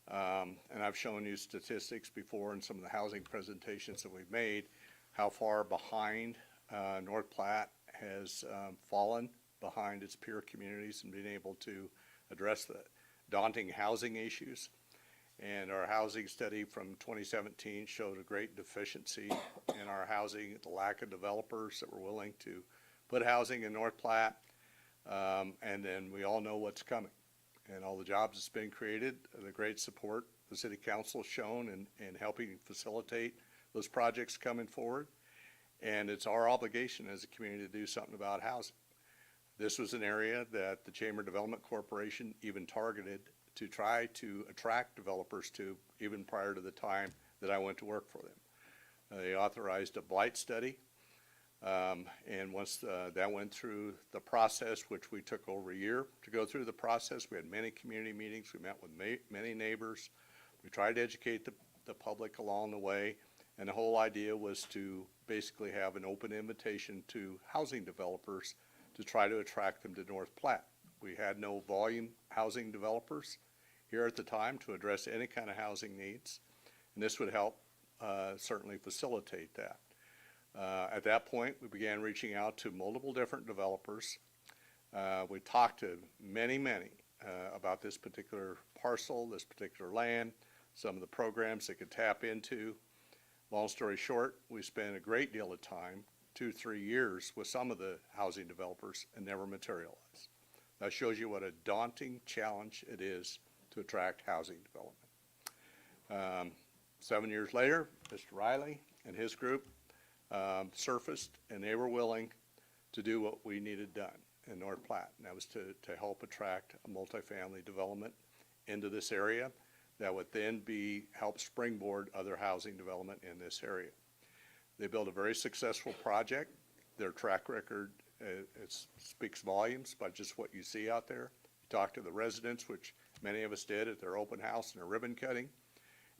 And I've shown you statistics before in some of the housing presentations that we've made, how far behind North Platte has fallen behind its peer communities and being able to address the daunting housing issues. And our housing study from 2017 showed a great deficiency in our housing, the lack of developers that were willing to put housing in North Platte. And then we all know what's coming and all the jobs that's been created, the great support the city council has shown in helping facilitate those projects coming forward. And it's our obligation as a community to do something about housing. This was an area that the Chamber Development Corporation even targeted to try to attract developers to, even prior to the time that I went to work for them. They authorized a blight study, and once that went through the process, which we took over a year to go through the process, we had many community meetings, we met with many neighbors, we tried to educate the public along the way, and the whole idea was to basically have an open invitation to housing developers to try to attract them to North Platte. We had no volume housing developers here at the time to address any kind of housing needs, and this would help certainly facilitate that. At that point, we began reaching out to multiple different developers. We talked to many about this particular parcel, this particular land, some of the programs they could tap into. Long story short, we spent a great deal of time, 2-3 years, with some of the housing developers and never materialized. That shows you what a daunting challenge it is to attract housing development. 7 years later, Mr. Riley and his group surfaced, and they were willing to do what we needed done in North Platte, and that was to help attract a multifamily development into this area that would then help springboard other housing development in this area. They built a very successful project. Their track record it speaks volumes by just what you see out there. You talk to the residents, which many of us did at their open house and their ribbon cutting,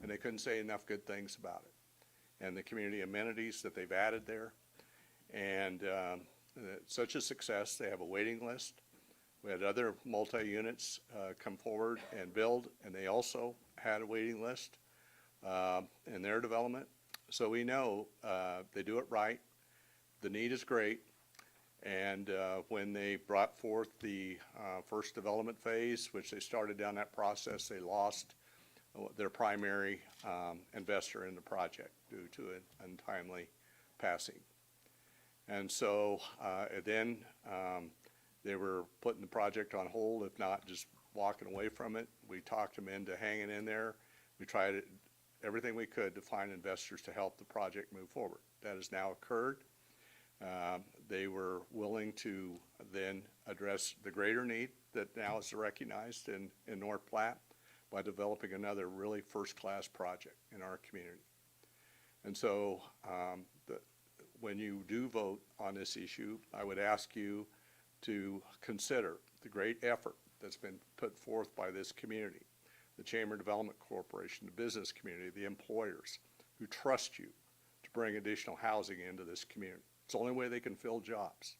and they couldn't say enough good things about it. And the community amenities that they've added there. And such a success, they have a waiting list. We had other multi-units come forward and build, and they also had a waiting list in their development. So we know they do it right. The need is great. And when they brought forth the first development phase, which they started down that process, they lost their primary investor in the project due to an untimely passing. And so then they were putting the project on hold, if not just walking away from it. We talked them into hanging in there. We tried everything we could to find investors to help the project move forward. That has now occurred. They were willing to then address the greater need that now is recognized in North Platte by developing another really first-class project in our community. And so when you do vote on this issue, I would ask you to consider the great effort that's been put forth by this community. the Chamber Development Corporation, the business community, the employers who trust you to bring additional housing into this community. It's the only way they can fill jobs.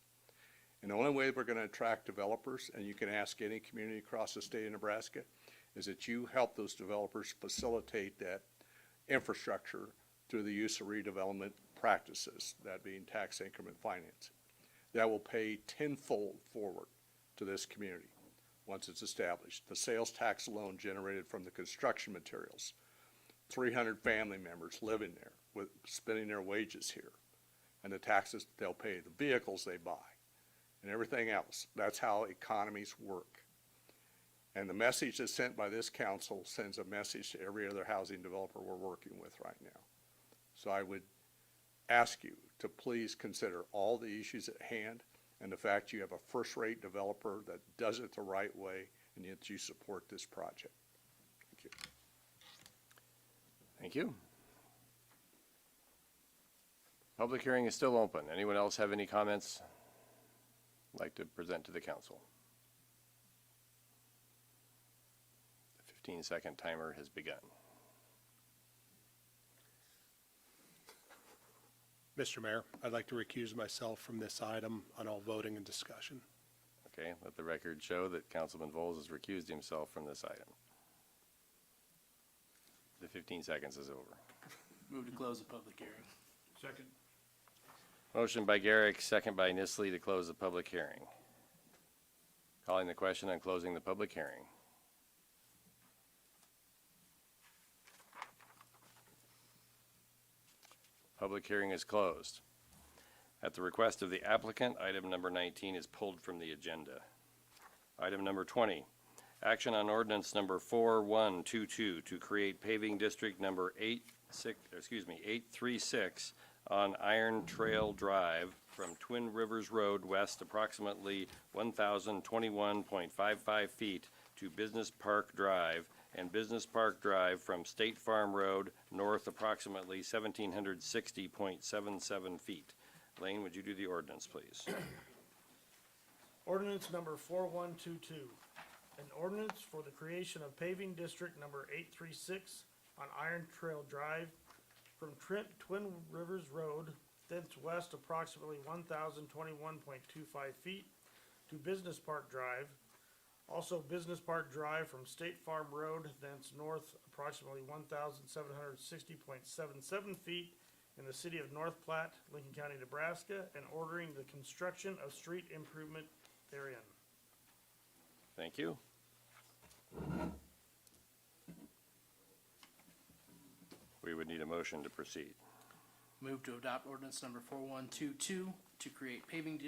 And the only way we're going to attract developers, and you can ask any community across the state of Nebraska, is that you help those developers facilitate that infrastructure through the use of redevelopment practices, that being tax increment financing. That will pay tenfold forward to this community once it's established. The sales tax alone generated from the construction materials, 300 family members living there, with spending their wages here, and the taxes they'll pay, the vehicles they buy, and everything else. That's how economies work. And the message that's sent by this council sends a message to every other housing developer we're working with right now. So I would ask you to please consider all the issues at hand and the fact you have a first-rate developer that does it the right way, and yet you support this project. Thank you. Thank you. Public hearing is still open. Anyone else have any comments like to present to the council? The 15-second timer has begun. Mr. Mayor, I'd like to recuse myself from this item on all voting and discussion. Okay, let the record show that Councilman Voles has recused himself from this item. The 15 seconds is over. Move to close the public hearing. Second. Motion by Garrick, second by Nisley to close the public hearing. Calling the question on closing the public hearing. Public hearing is closed. At the request of the applicant, item number 19 is pulled from the agenda. Item number 20, action on ordinance number 4122 to create paving district number 836 on Iron Trail Drive from Twin Rivers Road west approximately 1,021.55 feet to Business Park Drive, and Business Park Drive from State Farm Road north approximately 1,760.77 feet. Lane, would you do the ordinance, please? Ordinance number 4122, an ordinance for the creation of paving district number 836 on Iron Trail Drive from Twin Rivers Road, thence west approximately 1,021.25 feet to Business Park Drive. Also Business Park Drive from State Farm Road, thence north approximately 1,760.77 feet in the city of North Platte, Lincoln County, Nebraska, and ordering the construction of street improvement therein. Thank you. We would need a motion to proceed. Move to adopt ordinance number 4122 to create paving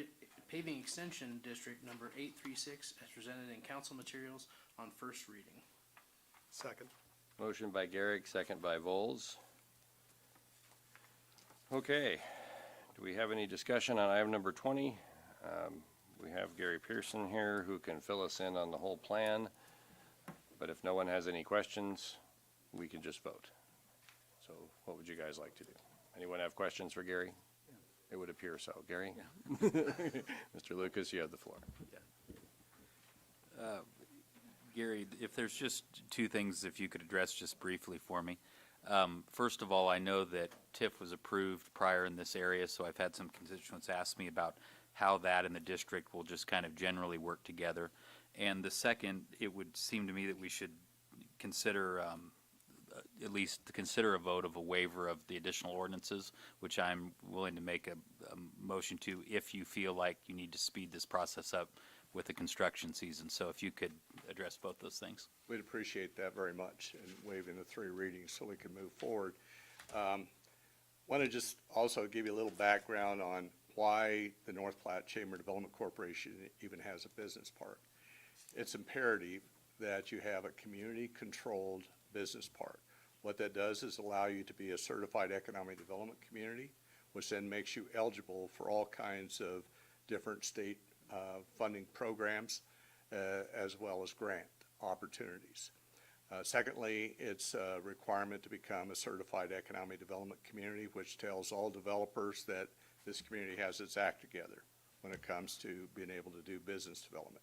extension district number 836 as presented in council materials on first reading. Second. Motion by Garrick, second by Voles. Okay, do we have any discussion on item number 20? We have Gary Pearson here who can fill us in on the whole plan, but if no one has any questions, we can just vote. So what would you guys like to do? Anyone have questions for Gary? It would appear so. Gary? Yeah. Mr. Lucas, you have the floor. Gary, if there's just two things, if you could address just briefly for me. First of all, I know that TIF was approved prior in this area, so I've had some constituents ask me about how that and the district will just kind of generally work together. And the second, it would seem to me that we should consider, at least consider a vote of a waiver of the additional ordinances, which I'm willing to make a motion to if you feel like you need to speed this process up with the construction season. So if you could address both those things. We'd appreciate that very much, and waiving the 3 readings so we can move forward. Want to just also give you a little background on why the North Platte Chamber Development Corporation even has a business park. It's imperative that you have a community-controlled business park. What that does is allow you to be a certified economic development community, which then makes you eligible for all kinds of different state funding programs, as well as grant opportunities. Secondly, it's a requirement to become a certified economic development community, which tells all developers that this community has its act together when it comes to being able to do business development.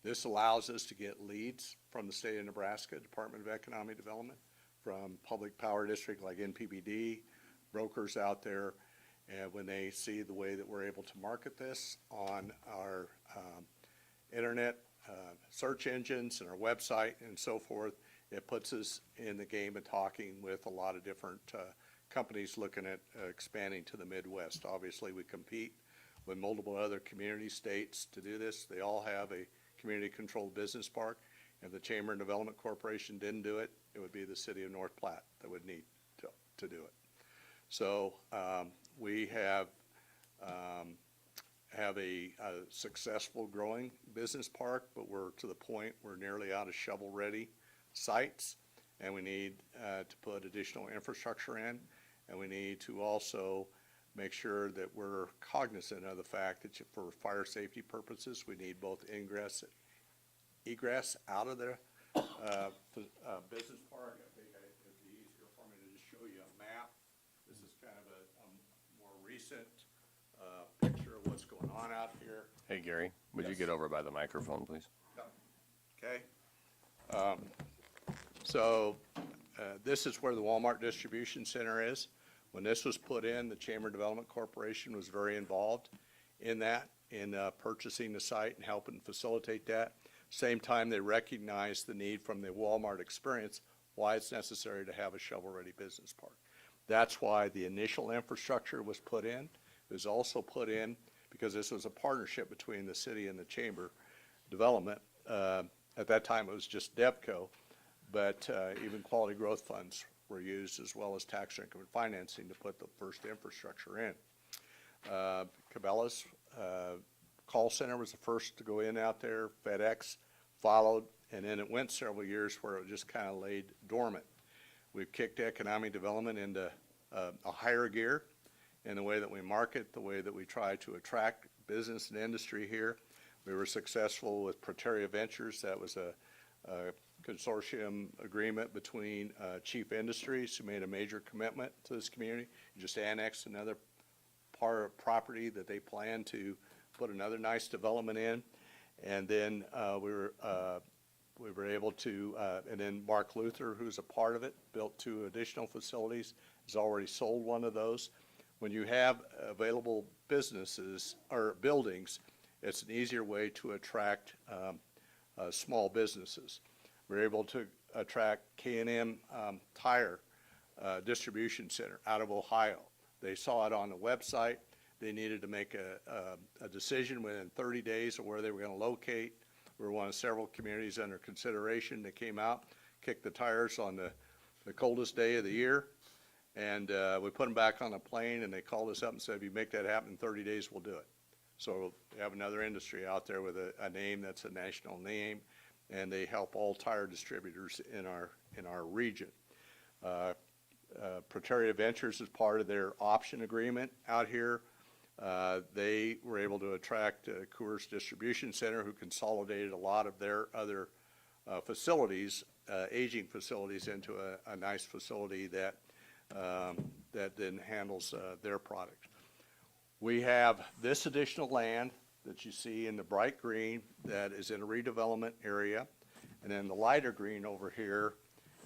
This allows us to get leads from the state of Nebraska, Department of Economic Development, from public power district like NPPD, brokers out there. And when they see the way that we're able to market this on our internet search engines and our website and so forth, it puts us in the game of talking with a lot of different companies looking at expanding to the Midwest. Obviously, we compete with multiple other community states to do this. They all have a community-controlled business park. If the Chamber and Development Corporation didn't do it, it would be the city of North Platte that would need to do it. So we have a successful growing business park, but we're to the point we're nearly out of shovel-ready sites, and we need to put additional infrastructure in, and we need to also make sure that we're cognizant of the fact that for fire safety purposes, we need both egress out of the business park. I think it'd be easier for me to just show you a map. This is kind of a more recent picture of what's going on out here. Hey, Gary, would you Yes. get over by the microphone, please? Okay. So this is where the Walmart Distribution Center is. When this was put in, the Chamber Development Corporation was very involved in that, in purchasing the site and helping facilitate that. Same time, they recognized the need from the Walmart experience, why it's necessary to have a shovel-ready business park. That's why the initial infrastructure was put in. It was also put in because this was a partnership between the city and the Chamber Development. At that time, it was just DevCo, but even quality growth funds were used, as well as tax increment financing, to put the first infrastructure in. Cabela's call center was the first to go in out there. FedEx followed, and then it went several years where it just kind of laid dormant. We've kicked economic development into a higher gear in the way that we market, the way that we try to attract business and industry here. We were successful with Prateria Ventures. That was a consortium agreement between Chief Industries, who made a major commitment to this community. Just annexed another part of property that they plan to put another nice development in. And then we were able to, and then Mark Luther, who's a part of it, built 2 additional facilities, has already sold one of those. When you have available businesses or buildings, it's an easier way to attract small businesses. We're able to attract K&M Tire Distribution Center out of Ohio. They saw it on the website. They needed to make a decision within 30 days of where they were going to locate. We were one of several communities under consideration. They came out, kicked the tires on the coldest day of the year, and we put them back on a plane, and they called us up and said, if you make that happen in 30 days, we'll do it. So we have another industry out there with a name that's a national name, and they help all tire distributors in our region. Prateria Ventures is part of their option agreement out here. They were able to attract Coors Distribution Center, who consolidated a lot of their other facilities, aging facilities, into a nice facility that then handles their product. We have this additional land that you see in the bright green that is in a redevelopment area, and then the lighter green over here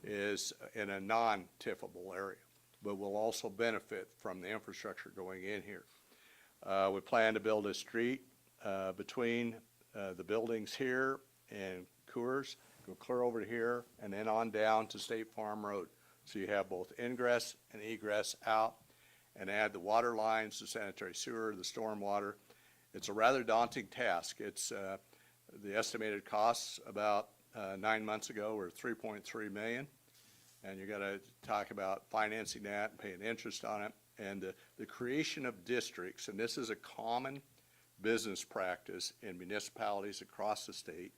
is in a non-TIFable area, but will also benefit from the infrastructure going in here. We plan to build a street between the buildings here and Coors, go clear over to here, and then on down to State Farm Road. So you have both ingress and egress out, and add the water lines, the sanitary sewer, the storm water. It's a rather daunting task. It's the estimated costs about 9 months ago were $3.3 million, and you got to talk about financing that and paying interest on it. And the creation of districts, and this is a common business practice in municipalities across the state,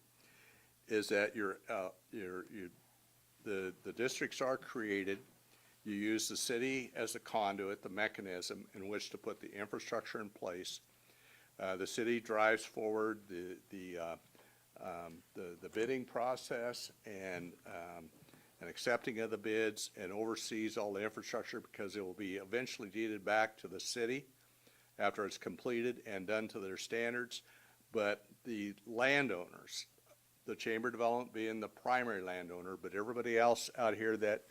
is that the districts are created. You use the city as the conduit, the mechanism in which to put the infrastructure in place. The city drives forward the bidding process and accepting of the bids, and oversees all the infrastructure, because it will be eventually deeded back to the city after it's completed and done to their standards. But the landowners the chamber development being the primary landowner, but everybody else out here that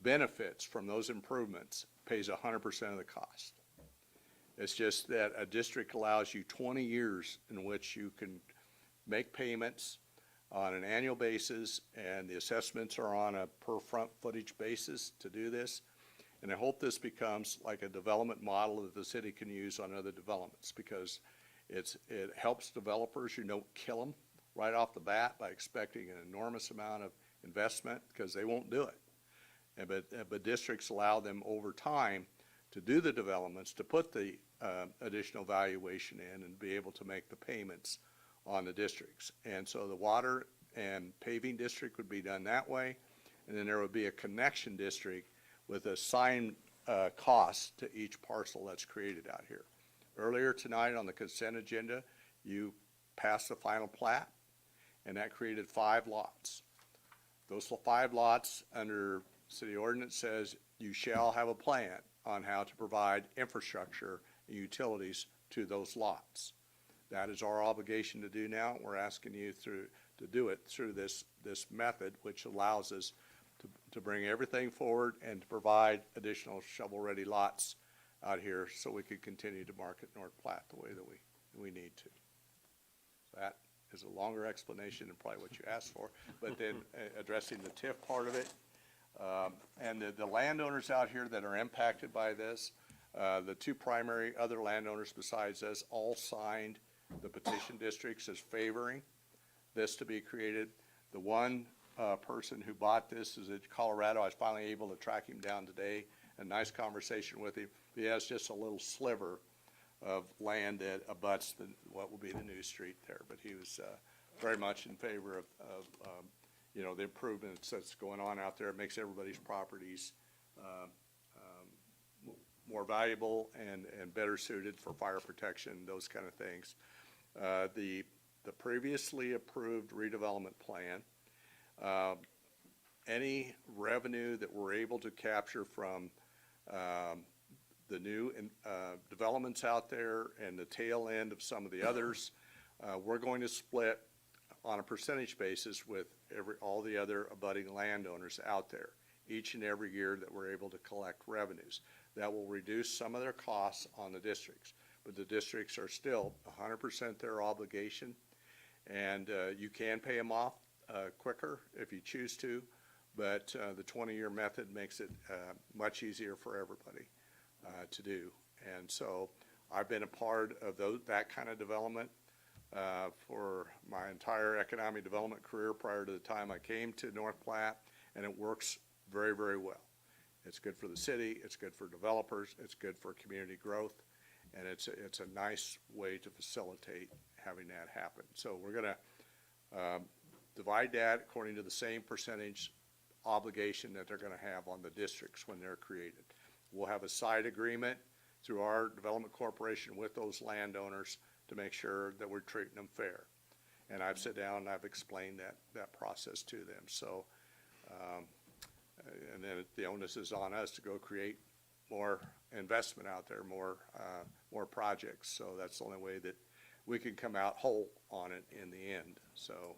benefits from those improvements pays 100% of the cost. It's just that a district allows you 20 years in which you can make payments on an annual basis, and the assessments are on a per front footage basis to do this. And I hope this becomes like a development model that the city can use on other developments, because it helps developers. You don't kill them right off the bat by expecting an enormous amount of investment, because they won't do it. But districts allow them over time to do the developments, to put the additional valuation in and be able to make the payments on the districts. And so the water and paving district would be done that way, and then there would be a connection district with assigned cost to each parcel that's created out here. Earlier tonight on the consent agenda, you passed the final plat, and that created 5 lots. Those 5 lots under city ordinance says you shall have a plan on how to provide infrastructure and utilities to those lots. That is our obligation to do now. We're asking you to do it through this method, which allows us to bring everything forward and to provide additional shovel-ready lots out here so we can continue to market North Platte the way that we need to. That is a longer explanation than probably what you asked for, but then addressing the TIF part of it. And the landowners out here that are impacted by this, the 2 primary other landowners besides us all signed the petition districts as favoring this to be created. The one person who bought this is in Colorado. I was finally able to track him down today. A nice conversation with him. He has just a little sliver of land that abuts what will be the new street there, but he was very much in favor of you know, the improvements that's going on out there. It makes everybody's properties more valuable and better suited for fire protection, those kind of things. The previously approved redevelopment plan, any revenue that we're able to capture from the new developments out there and the tail end of some of the others, we're going to split on a percentage basis with all the other abutting landowners out there each and every year that we're able to collect revenues. That will reduce some of their costs on the districts, but the districts are still 100% their obligation, and you can pay them off quicker if you choose to, but the 20-year method makes it much easier for everybody to do. And so I've been a part of that kind of development for my entire economic development career prior to the time I came to North Platte, and it works very, very well. It's good for the city, it's good for developers, it's good for community growth, and it's a nice way to facilitate having that happen. So we're gonna divide that according to the same percentage obligation that they're gonna have on the districts when they're created. We'll have a side agreement through our development corporation with those landowners to make sure that we're treating them fair. And I've sat down and I've explained that process to them. So, and then the onus is on us to go create more investment out there, more projects. So that's the only way that we can come out whole on it in the end. So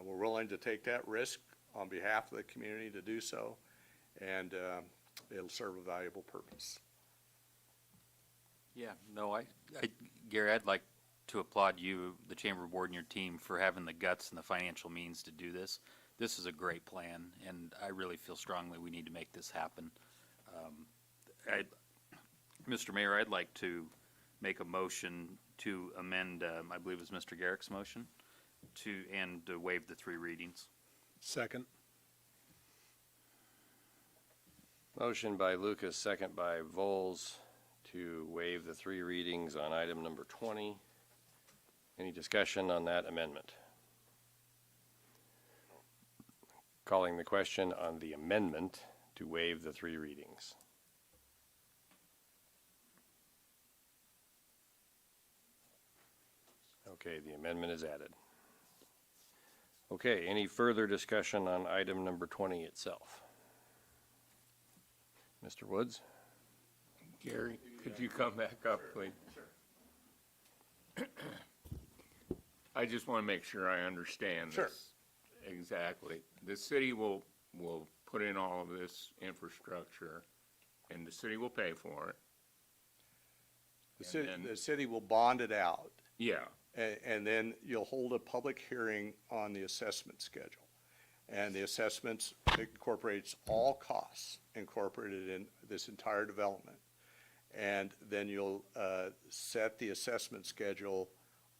we're willing to take that risk on behalf of the community to do so, and it'll serve a valuable purpose. Yeah, no, Gary, I'd like to applaud you, the Chamber Board, and your team for having the guts and the financial means to do this. This is a great plan, and I really feel strongly we need to make this happen. Mr. Mayor, I'd like to make a motion to amend, I believe it was Mr. Garrick's motion, to waive the 3 readings. Second. Motion by Lucas, second by Vols, to waive the 3 readings on item number 20. Any discussion on that amendment? Calling the question on the amendment to waive the 3 readings. Okay, the amendment is added. Okay, any further discussion on item number 20 itself? Mr. Woods? Gary, could you come back up, please? I just want to make sure I understand Sure. this exactly. The city will put in all of this infrastructure, and the city will pay for it. The city will bond it out, Yeah, and then you'll hold a public hearing on the assessment schedule. And the assessments incorporates all costs incorporated in this entire development. And then you'll set the assessment schedule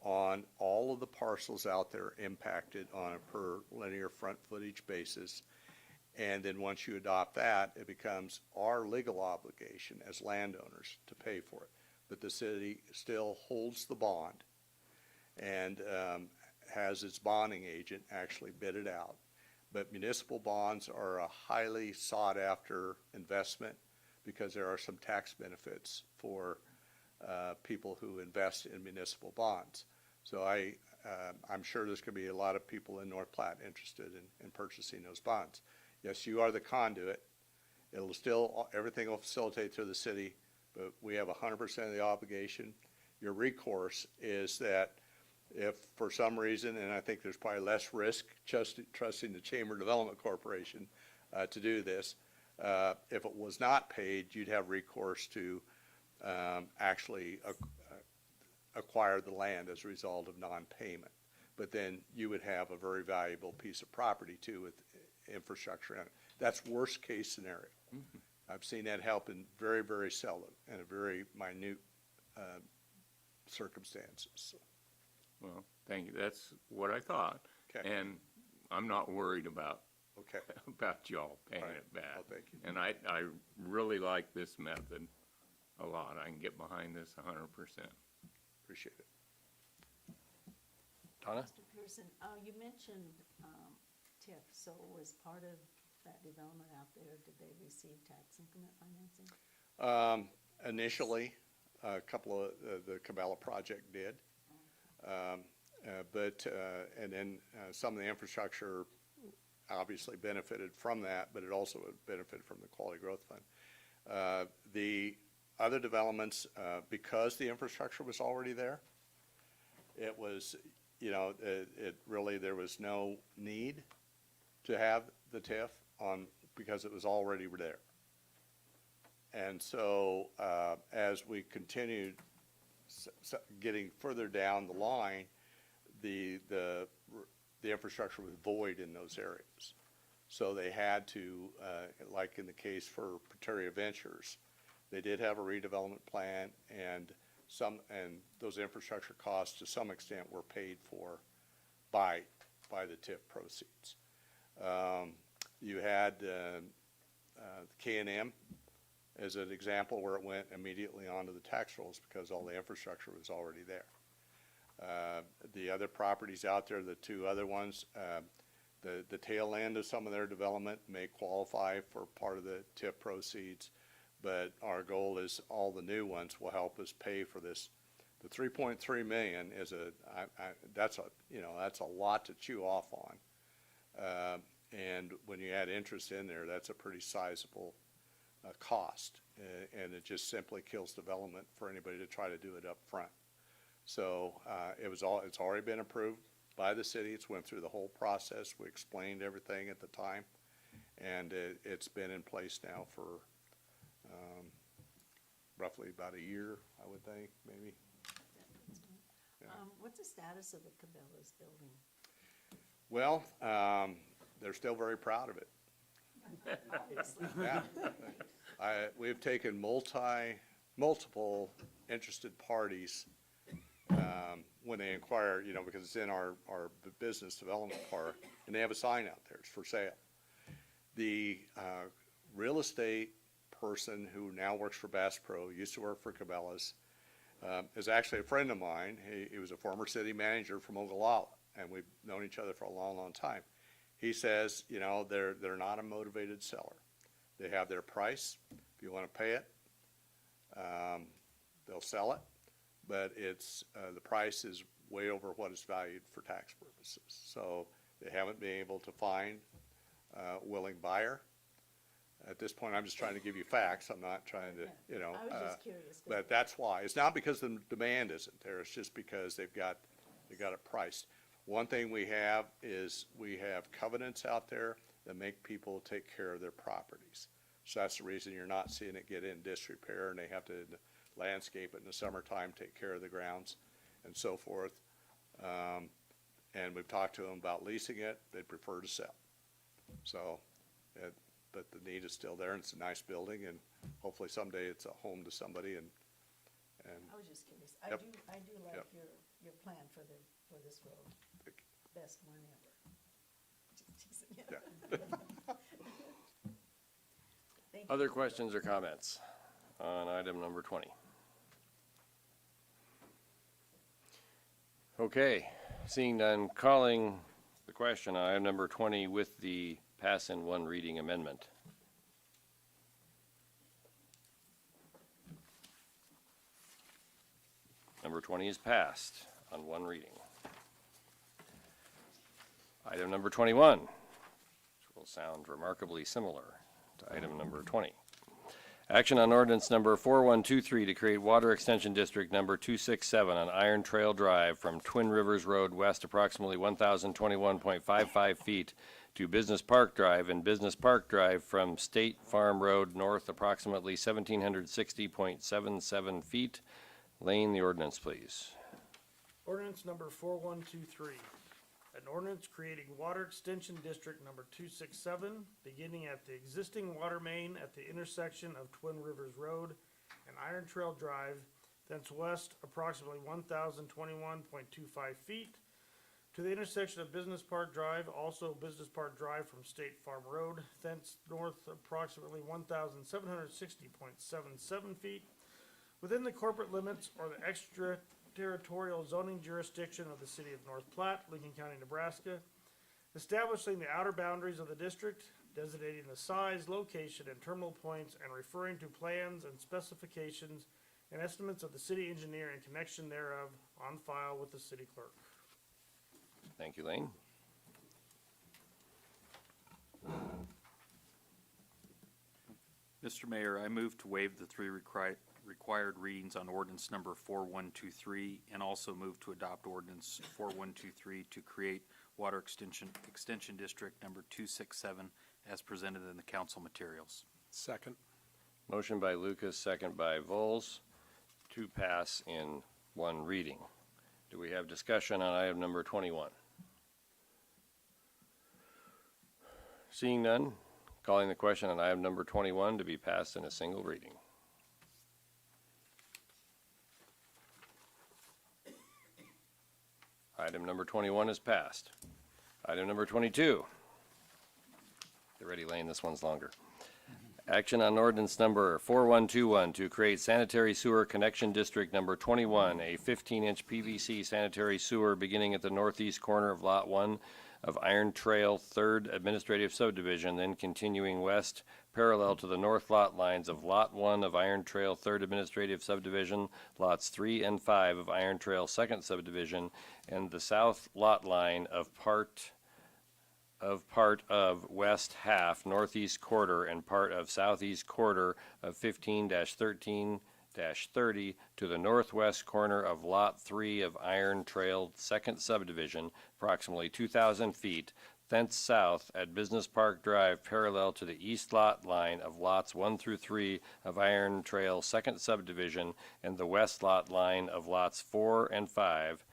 on all of the parcels out there impacted on a per linear front footage basis. And then once you adopt that, it becomes our legal obligation as landowners to pay for it. But the city still holds the bond and has its bonding agent actually bid it out. But municipal bonds are a highly sought-after investment because there are some tax benefits for people who invest in municipal bonds. So I'm sure there's going to be a lot of people in North Platte interested in purchasing those bonds. Yes, you are the conduit. It'll still, everything will facilitate through the city, but we have 100% of the obligation. Your recourse is that if for some reason, and I think there's probably less risk trusting the Chamber Development Corporation to do this, if it was not paid, you'd have recourse to actually acquire the land as a result of non-payment. But then you would have a very valuable piece of property too with infrastructure in it. That's worst case scenario. I've seen that happen very, very seldom in a very minute circumstances. So. well, thank you. That's what I thought. Okay. And I'm not worried about Okay. about y'all paying Right. it back. Well, thank you. And I really like this method a lot. I can get behind this 100%. Appreciate it. Donna? Mr. Pearson, you mentioned TIF, so was part of that development out there, did they receive tax increment financing? Initially, a couple of the Cabela project did. And then some of the infrastructure obviously benefited from that, but it also benefited from the Quality Growth Fund. The other developments, because the infrastructure was already there, it was, it really, there was no need to have the TIF on, because it was already there. And so, as we continued getting further down the line, the infrastructure was void in those areas. So they had to, like in the case for Pateria Ventures, they did have a redevelopment plan, and those infrastructure costs to some extent were paid for by the TIF proceeds. You had K&M as an example where it went immediately onto the tax rolls because all the infrastructure was already there. The other properties out there, the two other ones, the tail end of some of their development may qualify for part of the TIF proceeds, but our goal is all the new ones will help us pay for this. The 3.3 million is that's a lot to chew off on. And when you add interest in there, that's a pretty sizable cost, and it just simply kills development for anybody to try to do it up front. So it's already been approved by the city. It's went through the whole process. We explained everything at the time, and it's been in place now for roughly about a year, I would think, maybe. Yeah. What's the status of the Cabela's building? Well, they're still very proud of it. Obviously. Yeah. We've taken multiple interested parties when they inquire, because it's in our business development part, and they have a sign out there, it's for sale. The real estate person who now works for Bass Pro, used to work for Cabela's, is actually a friend of mine. He was a former city manager from Ogallala, and we've known each other for a long, long time. He says, they're not a motivated seller. They have their price. If you want to pay it, they'll sell it. But the price is way over what is valued for tax purposes. So they haven't been able to find a willing buyer. At this point, I'm just trying to give you facts. I'm not trying to, I was just curious. but that's why. It's not because the demand isn't there. It's just because they've got They got it priced. One thing we have is we have covenants out there that make people take care of their properties. So that's the reason you're not seeing it get in disrepair, and they have to landscape it in the summertime, take care of the grounds and so forth. And we've talked to them about leasing it. They'd prefer to sell. So, but the need is still there, and it's a nice building, and hopefully someday it's a home to somebody, and I was just curious. Yep. I do like Yep. your plan for this road. Best one ever. Just teasing you. Yeah. Thank you. Other questions or comments on item number 20? Okay, seeing none, calling the question on item number 20 with the pass in one reading amendment. Number 20 is passed on one reading. Item number 21, which will sound remarkably similar to item number 20. Action on ordinance number 4123 to create water extension district number 267 on Iron Trail Drive from Twin Rivers Road west approximately 1,021.55 feet to Business Park Drive, and Business Park Drive from State Farm Road north approximately 1,760.77 feet. Lane, the ordinance, please. Ordinance number 4123. An ordinance creating water extension district number 267, beginning at the existing water main at the intersection of Twin Rivers Road and Iron Trail Drive, thence west approximately 1,021.25 feet to the intersection of Business Park Drive, also Business Park Drive from State Farm Road, thence north approximately 1,760.77 feet within the corporate limits or the extraterritorial zoning jurisdiction of the city of North Platte, Lincoln County, Nebraska, establishing the outer boundaries of the district, designating the size, location, and terminal points, and referring to plans and specifications and estimates of the city engineer in connection thereof on file with the city clerk. Thank you, Lane. Mr. Mayor, I move to waive the three required readings on ordinance number 4123, and also move to adopt ordinance 4123 to create water extension district number 267 as presented in the council materials. Second. Motion by Lucas, second by Vols, to pass in one reading. Do we have discussion on item number 21? Seeing none, calling the question on item number 21 to be passed in a single reading. Item number 21 is passed. Item number 22. Get ready, Lane, this one's longer. Action on ordinance number 4121 to create sanitary sewer connection district number 21, a 15-inch PVC sanitary sewer beginning at the northeast corner of Lot 1 of Iron Trail 3rd Administrative Subdivision, then continuing west parallel to the north lot lines of Lot 1 of Iron Trail 3rd Administrative Subdivision, Lots 3 and 5 of Iron Trail 2nd Subdivision, and the south lot line of part of west half northeast quarter and part of southeast quarter of 15-13-30 to the northwest corner of Lot 3 of Iron Trail 2nd Subdivision, approximately 2,000 feet, thence south at Business Park Drive parallel to the east lot line of lots 1 through 3 of Iron Trail 2nd Subdivision and the west lot line of lots 4 and 5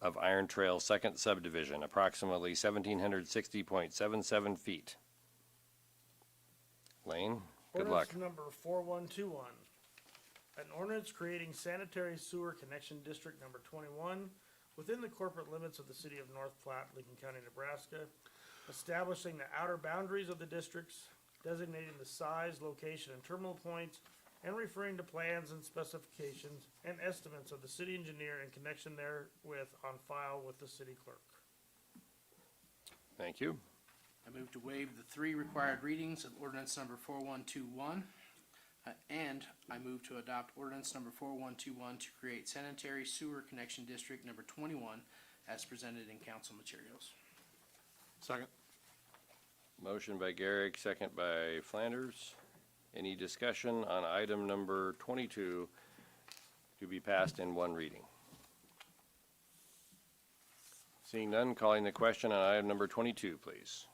of Iron Trail 2nd Subdivision, approximately 1,760.77 feet. Lane, good luck. Ordinance number 4121. An ordinance creating sanitary sewer connection district number 21 within the corporate limits of the city of North Platte, Lincoln County, Nebraska, establishing the outer boundaries of the districts, designating the size, location, and terminal points, and referring to plans and specifications and estimates of the city engineer in connection therewith on file with the city clerk. Thank you. I move to waive the three required readings of ordinance number 4121. And I move to adopt ordinance number 4121 to create sanitary sewer connection district number 21 as presented in council materials. Second. Motion by Garrick, second by Flanders. Any discussion on item number 22 to be passed in one reading? Seeing none, calling the question on item number 22, please.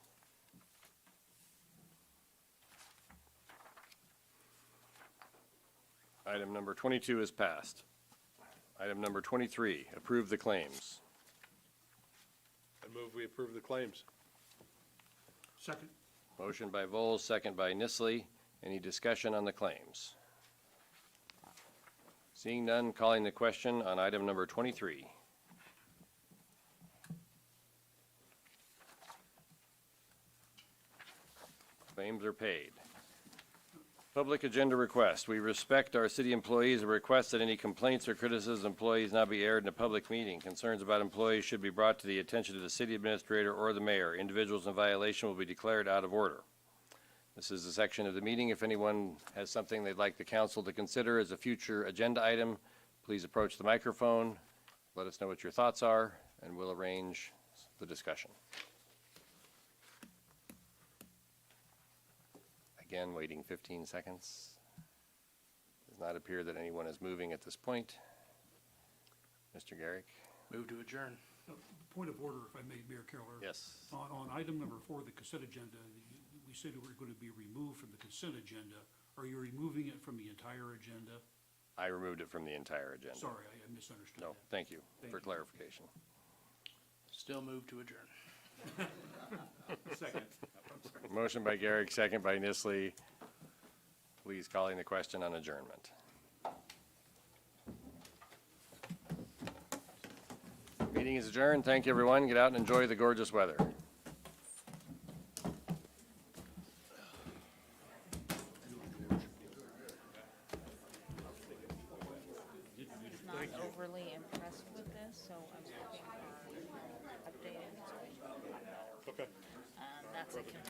Item number 22 is passed. Item number 23, approve the claims. I move we approve the claims. Second. Motion by Vols, second by Nisly. Any discussion on the claims? Seeing none, calling the question on item number 23. Claims are paid. Public agenda request. We respect our city employees and request that any complaints or criticisms of employees not be aired in a public meeting. Concerns about employees should be brought to the attention of the city administrator or the mayor. Individuals in violation will be declared out of order. This is a section of the meeting. If anyone has something they'd like the council to consider as a future agenda item, please approach the microphone. Let us know what your thoughts are, and we'll arrange the discussion. Again, waiting 15 seconds. Does not appear that anyone is moving at this point. Mr. Garrick? Move to adjourn. Point of order, if I may, Mayor Keller. Yes. On item number 4, the consent agenda, we said it were going to be removed from the consent agenda. Are you removing it from the entire agenda? I removed it from the entire agenda. Sorry, I misunderstood. No, that. thank you Thank for you. clarification. Still move to adjourn. Second. Motion by Garrick, second by Nisly. Please calling the question on adjournment. Meeting is adjourned. Thank you, everyone. Get out and enjoy the gorgeous weather. Is not overly impressed with this, so I'm looking for updated. Okay. That's a